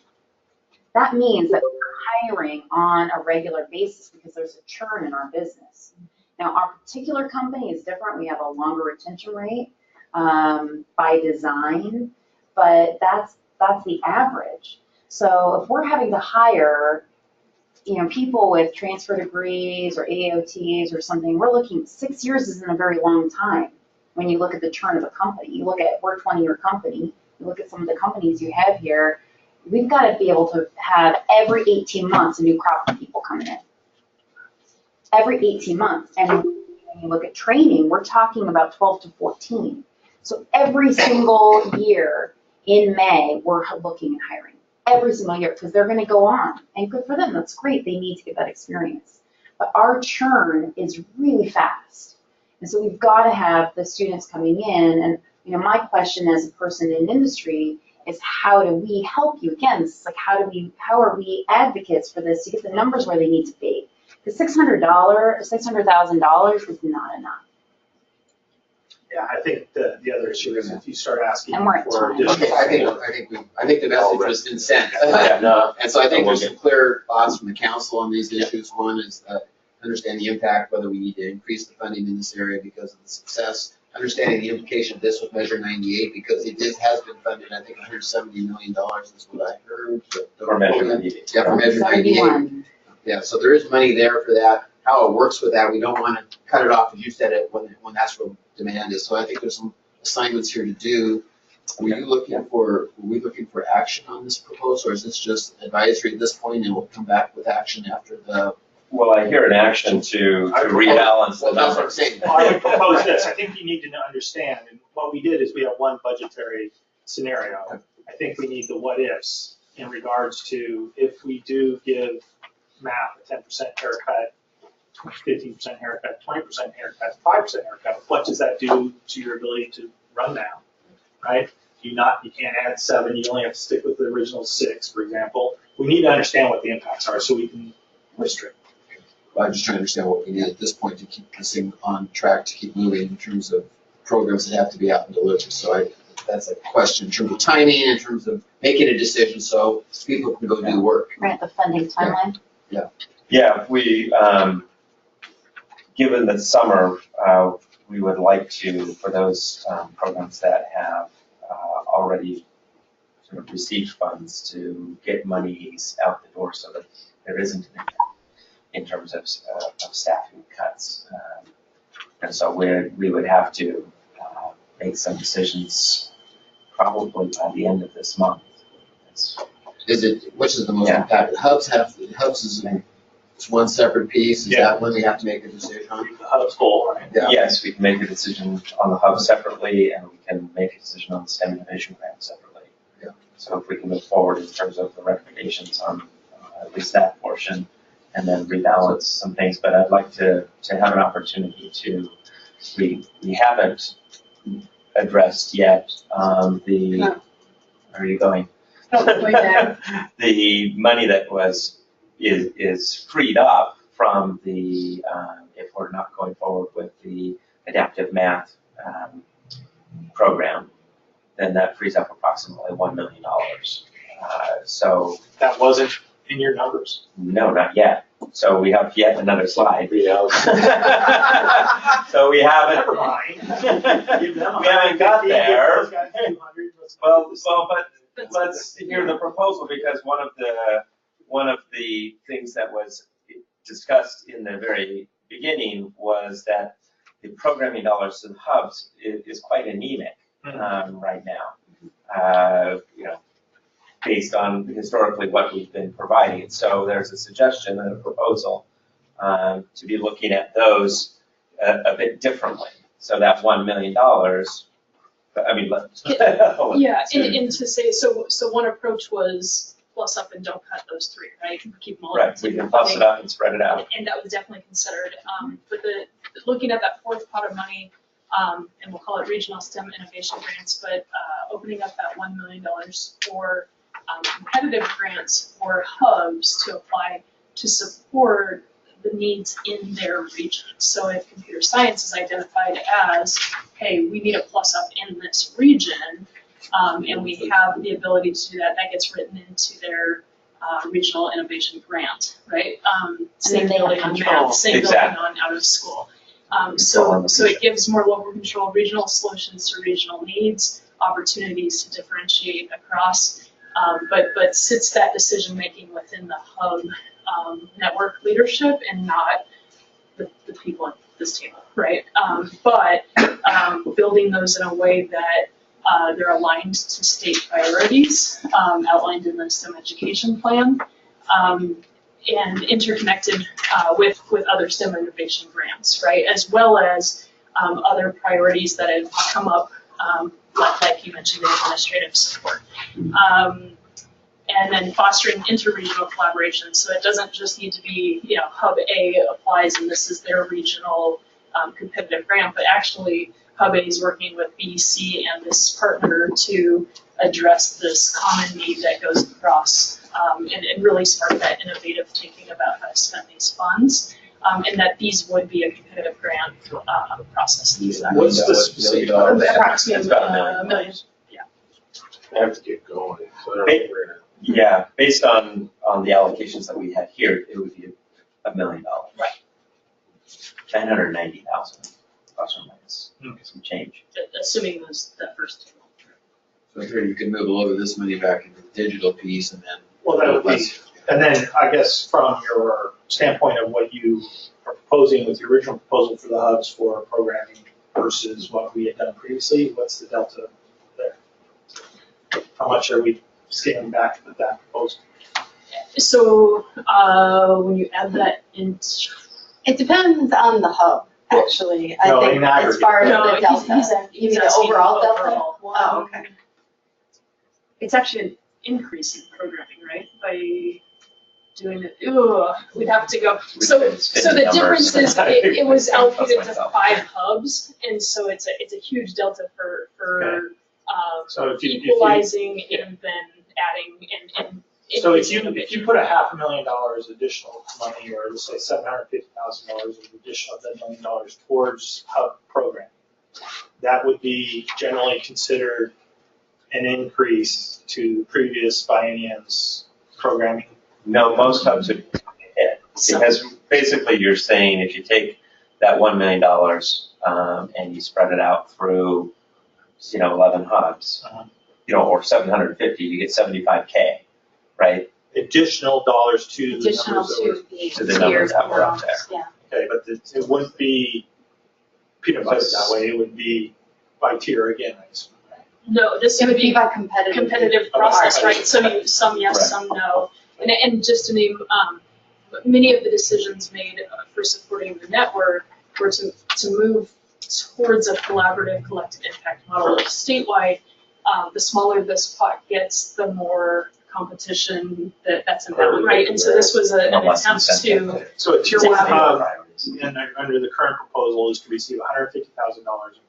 That means that we're hiring on a regular basis because there's a churn in our business. Now, our particular company is different. We have a longer retention rate by design, but that's the average. So if we're having to hire, people with transfer degrees or AOTs or something, we're looking, 6 years isn't a very long time when you look at the churn of a company. You look at, we're a 20-year company, you look at some of the companies you have here, we've got to be able to have every 18 months a new crop of people coming in. Every 18 months. And when you look at training, we're talking about 12 to 14. So every single year in May, we're looking at hiring. Every single year, because they're going to go on. And good for them, that's great. They need to get that experience. But our churn is really fast. And so we've got to have the students coming in. And my question as a person in industry is, how do we help you? Again, it's like, how are we advocates for this to get the numbers where they need to be? Because $600,000 is not enough. Yeah, I think the other issue is if you start asking And we're at for time. additional. I think the message has been sent. Yeah, no. And so I think there's some clear thoughts from the council on these issues. One is understand the impact, whether we need to increase the funding in this area because of the success. Understanding the implication of this with Measure 98 because it has been funded, I think $170 million is what I heard. For Measure 98. Yeah, for Measure 98. Yeah, so there is money there for that. How it works with that, we don't want to cut it off, as you said it, when that's where demand is. So I think there's some assignments here to do. Were we looking for action on this proposal, or is this just advisory at this point, and we'll come back with action after the? Well, I hear an action to rebalance the Well, that's what I'm numbers. saying. Well, I would propose this. I think you need to understand, and what we did is we have one budgetary scenario. I think we need the what ifs in regards to if we do give math a 10% haircut, 15% haircut, 20% haircut, 5% haircut, what does that do to your ability to run now, right? You can't add 7, you only have to stick with the original 6, for example. We need to understand what the impacts are so we can restrict. Well, I'm just trying to understand what we need at this point to keep this thing on track, to keep moving in terms of programs that have to be out and delivered. So that's a question in terms of timing, in terms of making a decision so people can go do work. Right, the funding timeline. Yeah. Yeah, we, given the summer, we would like to, for those programs that have already sort of received funds, to get monies out the door so that there isn't an impact in terms of staffing cuts. And so we would have to make some decisions probably by the end of this month. Which is the most impacted? Hubs is one separate piece. Is that one we have to make a decision on? The hub's full, right? Yeah. Yes, we can make a decision on the hub separately, and we can make a decision on the STEM Innovation Grant separately. Yeah. So if we can move forward in terms of the recommendations on at least that portion, and then rebalance some things, but I'd like to have an opportunity to, we haven't addressed yet where are you going? The money that is freed up from the, if we're not going forward with the adaptive math program, then that frees up approximately $1 million. So that wasn't in your numbers? No, not yet. So we have yet another slide. So we haven't. Never mind. We haven't got there. Well, but let's hear the proposal, because one of the things that was discussed in the very beginning was that the programming dollars to the hubs is quite anemic right now. Based on historically what we've been providing. So there's a suggestion and a proposal to be looking at those a bit differently. So that $1 million, I mean, Yeah, and to say, so one approach was plus up and don't cut those three, right? Keep them all. right, we can plus it up and spread it out. And that was definitely considered. But looking at that fourth pot of money, and we'll call it regional STEM innovation grants, but opening up that $1 million for competitive grants for hubs to apply to support the needs in their region. So if computer science is identified as, hey, we need a plus up in this region, and we have the ability to do that, that gets written into their regional innovation grant, right? Same building on math, same building on out of school. So it gives more local control, regional solutions to regional needs, opportunities to differentiate across, but sits that decision making within the hub network leadership and not the people at this table, right? But building those in a way that they're aligned to state priorities outlined in the STEM education plan, and interconnected with other STEM innovation grants, right? As well as other priorities that have come up, like you mentioned, the administrative support. And then fostering interregional collaboration. So it doesn't just need to be, Hub A applies and this is their regional competitive grant, but actually Hub A is working with B, C, and this partner to address this common need that goes across and really spark that innovative thinking about how to spend these funds. And that these would be a competitive grant process. What's the specific? Approximately $1 million. Yeah. I have to get going. So I don't know. Yeah, based on the allocations that we had here, it would be $1 million. Right. 990,000 plus or minus some change. Assuming that first table. So here you can move a little of this money back into the digital piece and then. Well, that would be, and then I guess from your standpoint of what you are proposing with your original proposal for the hubs for programming versus what we had done previously, what's the delta there? How much are we scaling back with that proposal? So when you add that into. It depends on the hub, actually. No, I think in as aggregate. far as No, the delta. You mean the asking overall delta? overall. Oh, okay. It's actually an increase in programming, right? By doing it, we'd have to go. So the difference is it was allocated to 5 hubs, and so it's a huge delta for So if you equalizing and then adding and so if you put $500,000 additional money, or let's say $750,000 of additional $1 million towards hub programming, that would be generally considered an increase to previous biennium's programming. No, most hubs would hit, because basically you're saying if you take that $1 million and you spread it out through 11 hubs, or 750, you get 75K, right? Additional dollars to the Additional numbers To the numbers that were up there. Yeah. Okay, but it wouldn't be peanut butter that way, it would be by tier again, I assume. no, this It would would be be by competitive. process, right? Some yes, some no. And just to name, many of the decisions made for supporting the network were to move towards a collaborative collective impact model statewide. The smaller this pot gets, the more competition that's involved, right? And so this was an attempt to. So a tier to one have hub, and under the current proposal, is to receive $150,000 in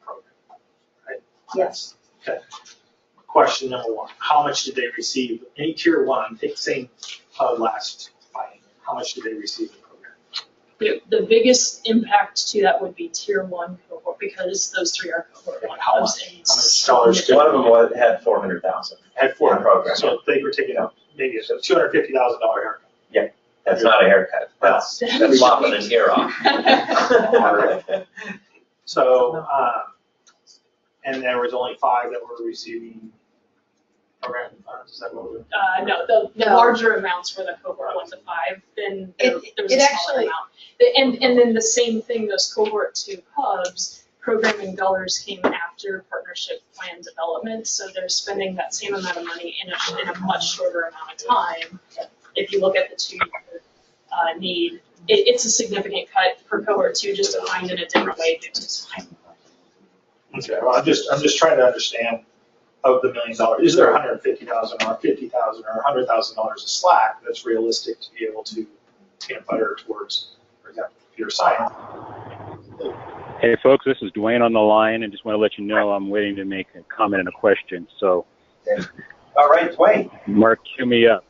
program, right? Yes. Okay. Question number 1, how much did they receive? Any tier 1, take the same hub last biennium, how much did they receive in program? The biggest impact to that would be tier 1 cohort, because those 3 are cohort 1 How hubs. much? And How much dollars did One of them had 400,000. Had 4 program. So they were taking out maybe a $250,000 haircut. That's not a haircut. That's lopping an ear off. So, and there was only 5 that were receiving program funds, is that what we're? No, the No. larger amounts were the cohort 1 to 5, then there was a It smaller actually- amount. And then the same thing, those cohort 2 hubs, programming dollars came after partnership plan development, so they're spending that same amount of money in a much shorter amount of time. If you look at the 2-year need, it's a significant cut for cohort 2, just defined in a different way due to time. Okay, well, I'm just trying to understand of the $1 million, is there $150,000 or $50,000 or $100,000 of slack that's realistic to be able to butter towards, for example, computer science? Hey folks, this is Dwayne on the line, and just want to let you know I'm waiting to make a comment and a question. So, All right, Dwayne. Mark, cue me up.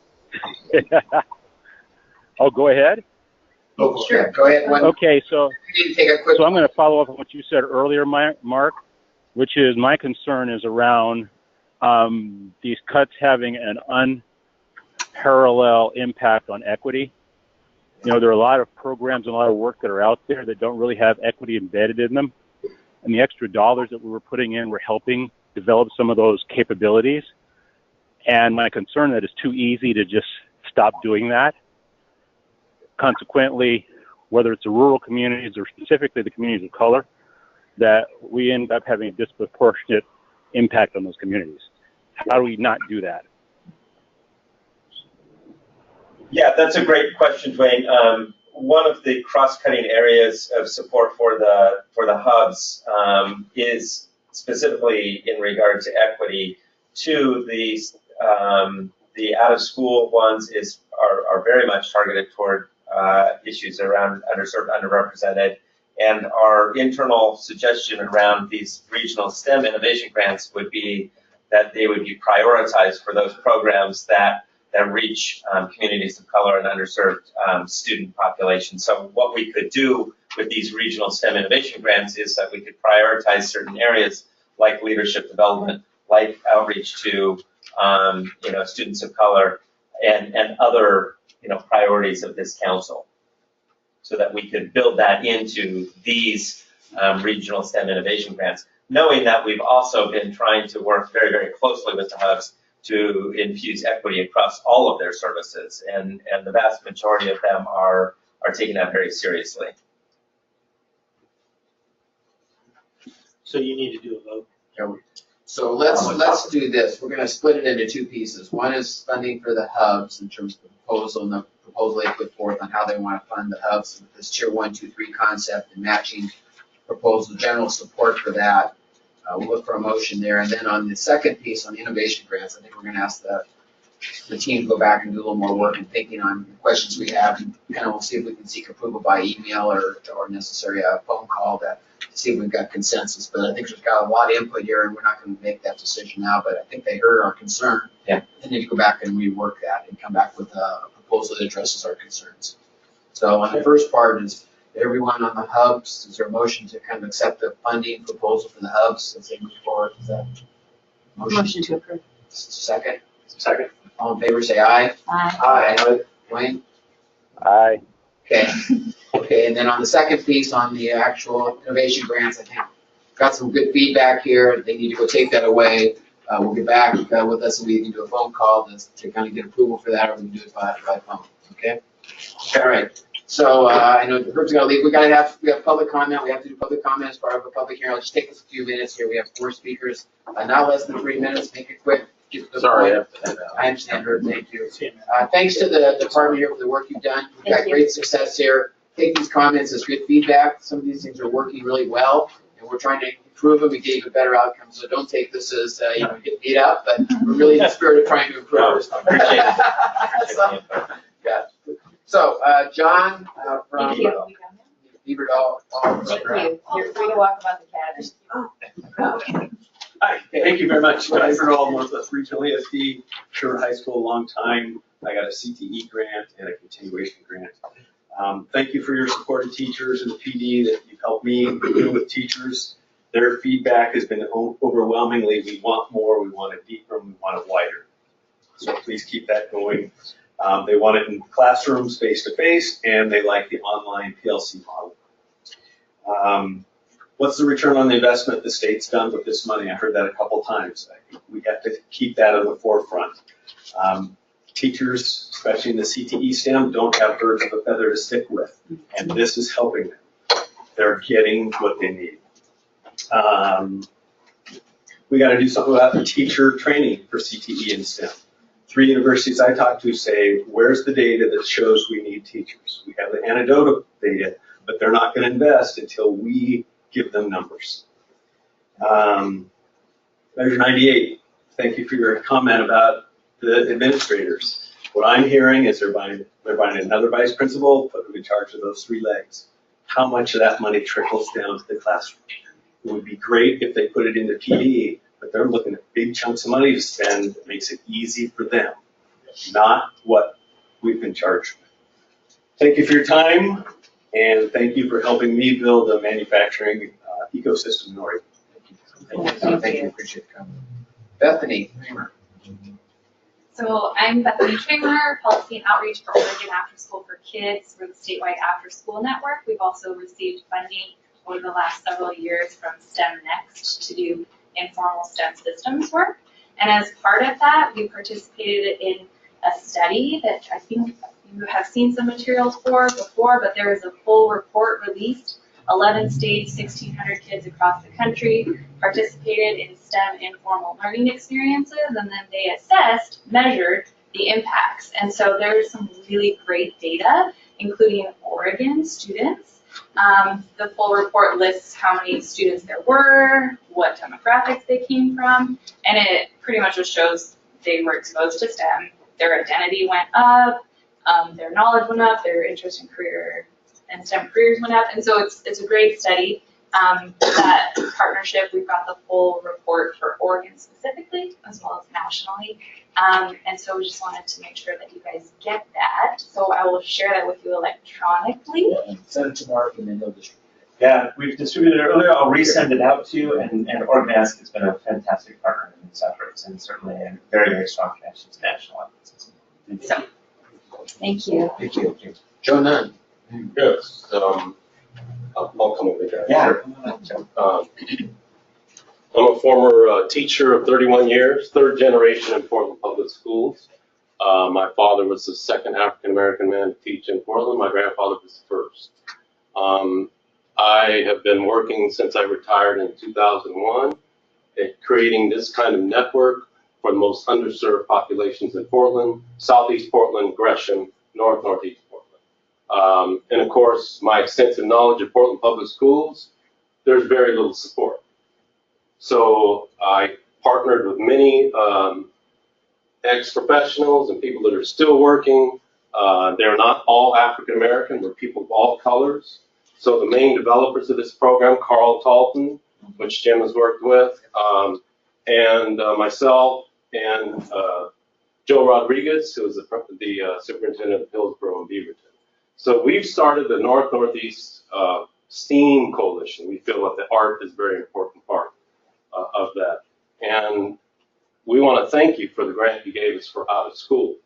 Oh, go ahead. Oh, sure. Go ahead. Okay, so We need to take a quick. I'm going to follow up on what you said earlier, Mark, which is my concern is around these cuts having an unparalleled impact on equity. You know, there are a lot of programs and a lot of work that are out there that don't really have equity embedded in them. And the extra dollars that we were putting in were helping develop some of those capabilities. And my concern that it's too easy to just stop doing that. Consequently, whether it's the rural communities or specifically the communities of color, that we end up having a disproportionate impact on those communities. How do we not do that? Yeah, that's a great question, Dwayne. One of the cross-cutting areas of support for the hubs is specifically in regard to equity. Two, the out-of-school ones are very much targeted toward issues around underserved, underrepresented, and our internal suggestion around these regional STEM innovation grants would be that they would be prioritized for those programs that reach communities of color and underserved student populations. So what we could do with these regional STEM innovation grants is that we could prioritize certain areas like leadership development, like outreach to students of color, and other priorities of this council, so that we could build that into these regional STEM innovation grants, knowing that we've also been trying to work very, very closely with the hubs to infuse equity across all of their services, and the vast majority of them are taking that very seriously. So you need to do a vote. So let's do this. We're gonna split it into two pieces. One is funding for the hubs in terms of the proposal and the proposal they put forth on how they want to fund the hubs, this tier 1, 2, 3 concept and matching proposal, general support for that. We'll look for a motion there. And then on the second piece, on the innovation grants, I think we're going to ask the team to go back and do a little more work and thinking on the questions we have, and kind of we'll see if we can seek approval by email or necessary a phone call to see if we've got consensus. But I think we've got a lot of input here, and we're not going to make that decision now. But I think they heard our concern. Yeah. And need to go back and rework that and come back with a proposal that addresses our concerns. So on the first part is everyone on the hubs, is there a motion to kind of accept the funding proposal for the hubs as they move forward? Is that Motion to approve. second? Second. All in favor, say aye. Aye. Aye. Dwayne? Aye. Okay. Okay, and then on the second piece, on the actual innovation grants, I think got some good feedback here. They need to go take that away. We'll get back with us and we can do a phone call to kind of get approval for that, or we can do it by phone. Okay? All right. So I know Herb's got to leave. We have public comment. We have to do public comment as part of a public hearing. I'll just take us a few minutes here. We have 4 speakers, not less than 3 minutes. Make it quick. Get to the point. I understand, Herb. Thank you. Thanks to the department here for the work you've done. We've got great success here. Take these comments as good feedback. Some of these things are working really well, and we're trying to improve them and get even better outcomes. So don't take this as get beat up, but we're really in the spirit of trying to improve. No, appreciate it. Yeah. So, John from Thank you. Beaverdall. Thank you. You're free to walk about the cabin. Hi, thank you very much. Guy Fernald, Northwest Regional ESD, Sherwood High School, long time. I got a CTE grant and a continuation grant. Thank you for your support of teachers and the PD that you've helped me do with teachers. Their feedback has been overwhelmingly, we want more, we want it deeper, we want it wider. So please keep that going. They want it in classrooms face-to-face, and they like the online PLC model. What's the return on the investment the state's done with this money? I heard that a couple times. I think we have to keep that in the forefront. Teachers, especially in the CTE STEM, don't have birds of a feather to stick with, and this is helping them. They're getting what they need. We got to do something about the teacher training for CTE and STEM. 3 universities I talked to say, where's the data that shows we need teachers? We have the anecdotal data, but they're not going to invest until we give them numbers. Measure 98, thank you for your comment about the administrators. What I'm hearing is they're buying another vice principal, put them in charge of those 3 legs. How much of that money trickles down to the classroom? It would be great if they put it into PD, but they're looking at big chunks of money to spend that makes it easy for them, not what we've been charged with. Thank you for your time, and thank you for helping me build a manufacturing ecosystem in Oregon. Thank you, appreciate it. Bethany Kramer. So I'm Bethany Kramer, Policy and Outreach for Oregon After School for Kids. We're the statewide after school network. We've also received funding over the last several years from STEM Next to do informal STEM systems work. And as part of that, we participated in a study that I think you have seen some materials for before, but there is a full report released. 11 states, 1,600 kids across the country participated in STEM informal learning experiences, and then they assessed, measured the impacts. And so there's some really great data, including Oregon students. The full report lists how many students there were, what demographics they came from, and it pretty much just shows they were exposed to STEM, their identity went up, their knowledge went up, their interest in career and STEM careers went up, and so it's a great study. That partnership, we've got the full report for Oregon specifically, as well as nationally, and so we just wanted to make sure that you guys get that. So I will share that with you electronically. Send it to Mark and then he'll distribute it. Yeah, we've distributed it earlier. I'll resend it out to you, and Oregon Ask has been a fantastic partner in these efforts, and certainly a very, very strong connection to national efforts. So, thank you. Thank you. Joe Nunn. Yes, I'll come over there. Yeah. I'm a former teacher of 31 years, 3rd generation in Portland Public Schools. My father was the 2nd African-American man to teach in Portland. My grandfather was the 1st. I have been working since I retired in 2001 at creating this kind of network for the most underserved populations in Portland, Southeast Portland, Gresham, Northeast Portland. And of course, my extensive knowledge of Portland Public Schools, there's very little support. So I partnered with many ex-professionals and people that are still working. They're not all African American, they're people of all colors. So the main developers of this program, Carl Talton, which Jim has worked with, and myself and Joe Rodriguez, who is the superintendent of Hillsborough and Beaverton. So we've started the Northeast STEAM Coalition. We feel that the art is a very important part of that. And we want to thank you for the grant you gave us for out of school.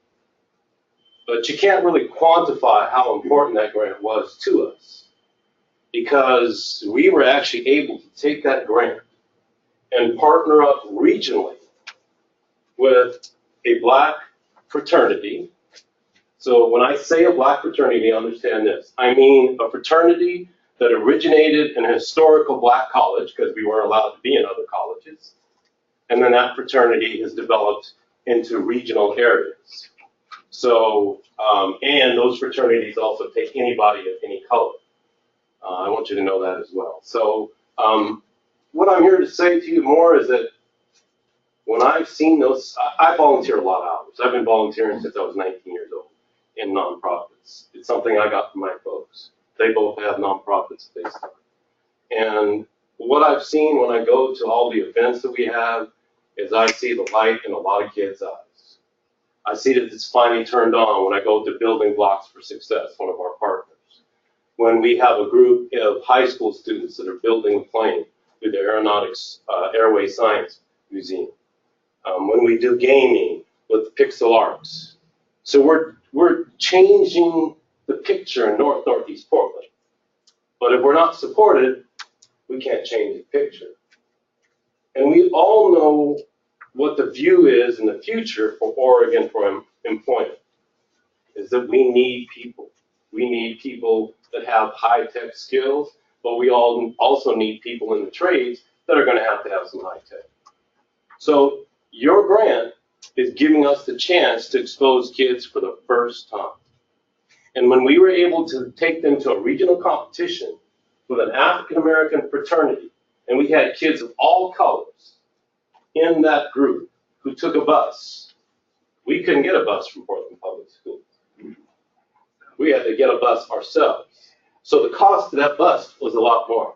But you can't really quantify how important that grant was to us, because we were actually able to take that grant and partner up regionally with a black fraternity. So when I say a black fraternity, understand this. I mean a fraternity that originated in a historical black college, because we weren't allowed to be in other colleges. And then that fraternity has developed into regional areas. So, and those fraternities also take anybody of any color. I want you to know that as well. So what I'm here to say to you more is that when I've seen those, I volunteer a lot of hours. I've been volunteering since I was 19 years old in nonprofits. It's something I got from my folks. They both have nonprofits they start. And what I've seen when I go to all the events that we have is I see the light in a lot of kids' eyes. I see that it's finally turned on when I go to Building Blocks for Success, one of our partners. When we have a group of high school students that are building a plane with the Aeronautics Airway Science Museum. When we do gaming with Pixel Arts. So we're changing the picture in Northeast Portland. But if we're not supported, we can't change the picture. And we all know what the view is in the future for Oregon for employment, is that we need people. We need people that have high-tech skills, but we all also need people in the trades that are going to have some high-tech. So your grant is giving us the chance to expose kids for the first time. And when we were able to take them to a regional competition with an African-American fraternity, and we had kids of all colors in that group who took a bus. We couldn't get a bus from Portland Public Schools. We had to get a bus ourselves. So the cost of that bus was a lot more.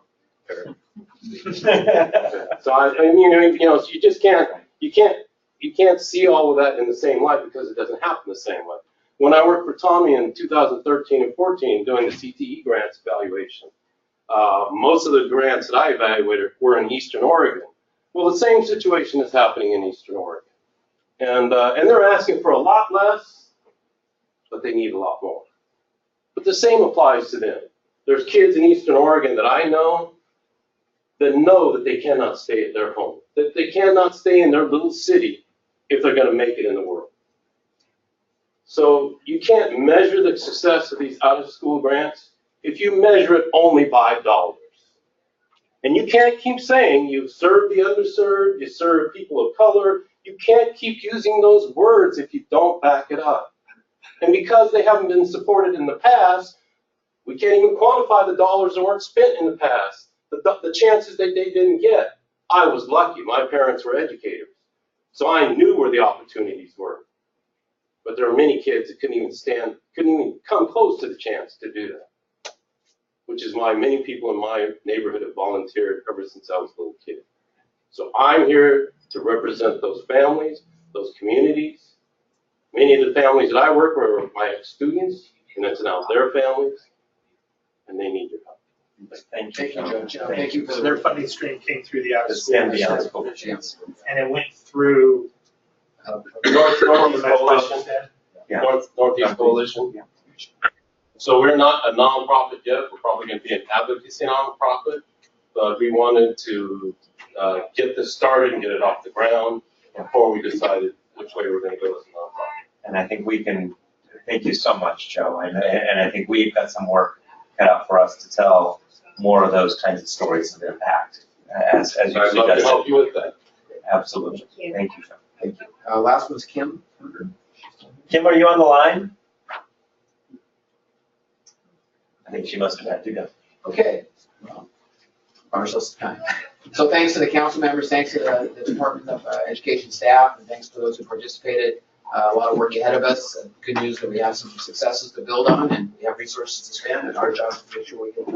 So I mean, so you just can't see all of that in the same light because it doesn't happen the same way. When I worked for Tommy in 2013 and 14 doing the CTE grants evaluation, most of the grants that I evaluated were in Eastern Oregon. Well, the same situation is happening in Eastern Oregon. And they're asking for a lot less, but they need a lot more. But the same applies to them. There's kids in Eastern Oregon that I know that they cannot stay at their home, that they cannot stay in their little city if they're going to make it in the world. So you can't measure the success of these out-of-school grants if you measure it only by dollars. And you can't keep saying you serve the underserved, you serve people of color. You can't keep using those words if you don't back it up. And because they haven't been supported in the past, we can't even quantify the dollars that weren't spent in the past, the chances that they didn't get. I was lucky. My parents were educators. So I knew where the opportunities were. But there are many kids that couldn't even come close to the chance to do that, which is why many people in my neighborhood have volunteered ever since I was a little kid. So I'm here to represent those families, those communities. Many of the families that I work with are my ex-students, and it's now their families, and they need your help. Thank you, Judge. Thank you for So their funding stream came through the out-of-school. And it went through Northeast Coalition. Yeah. Northeast Coalition. So we're not a nonprofit yet. We're probably going to be an advocacy nonprofit, but we wanted to get this started and get it off the ground before we decided which way we're going to go as a nonprofit. And I think we can, thank you so much, Joe. And I think we've got some work cut out for us to tell more of those kinds of stories of impact as you I'd love to suggested. help you with that. Absolutely. Thank you, Joe. Thank you. Last one's Kim. Kim, are you on the line? I think she must have had to go. Okay. Well, Marshall's time. So thanks to the council members, thanks to the Department of Education staff, and thanks to those who participated. A lot of work ahead of us. Good news that we have some successes to build on, and we have resources to spend, and our job is to make sure we get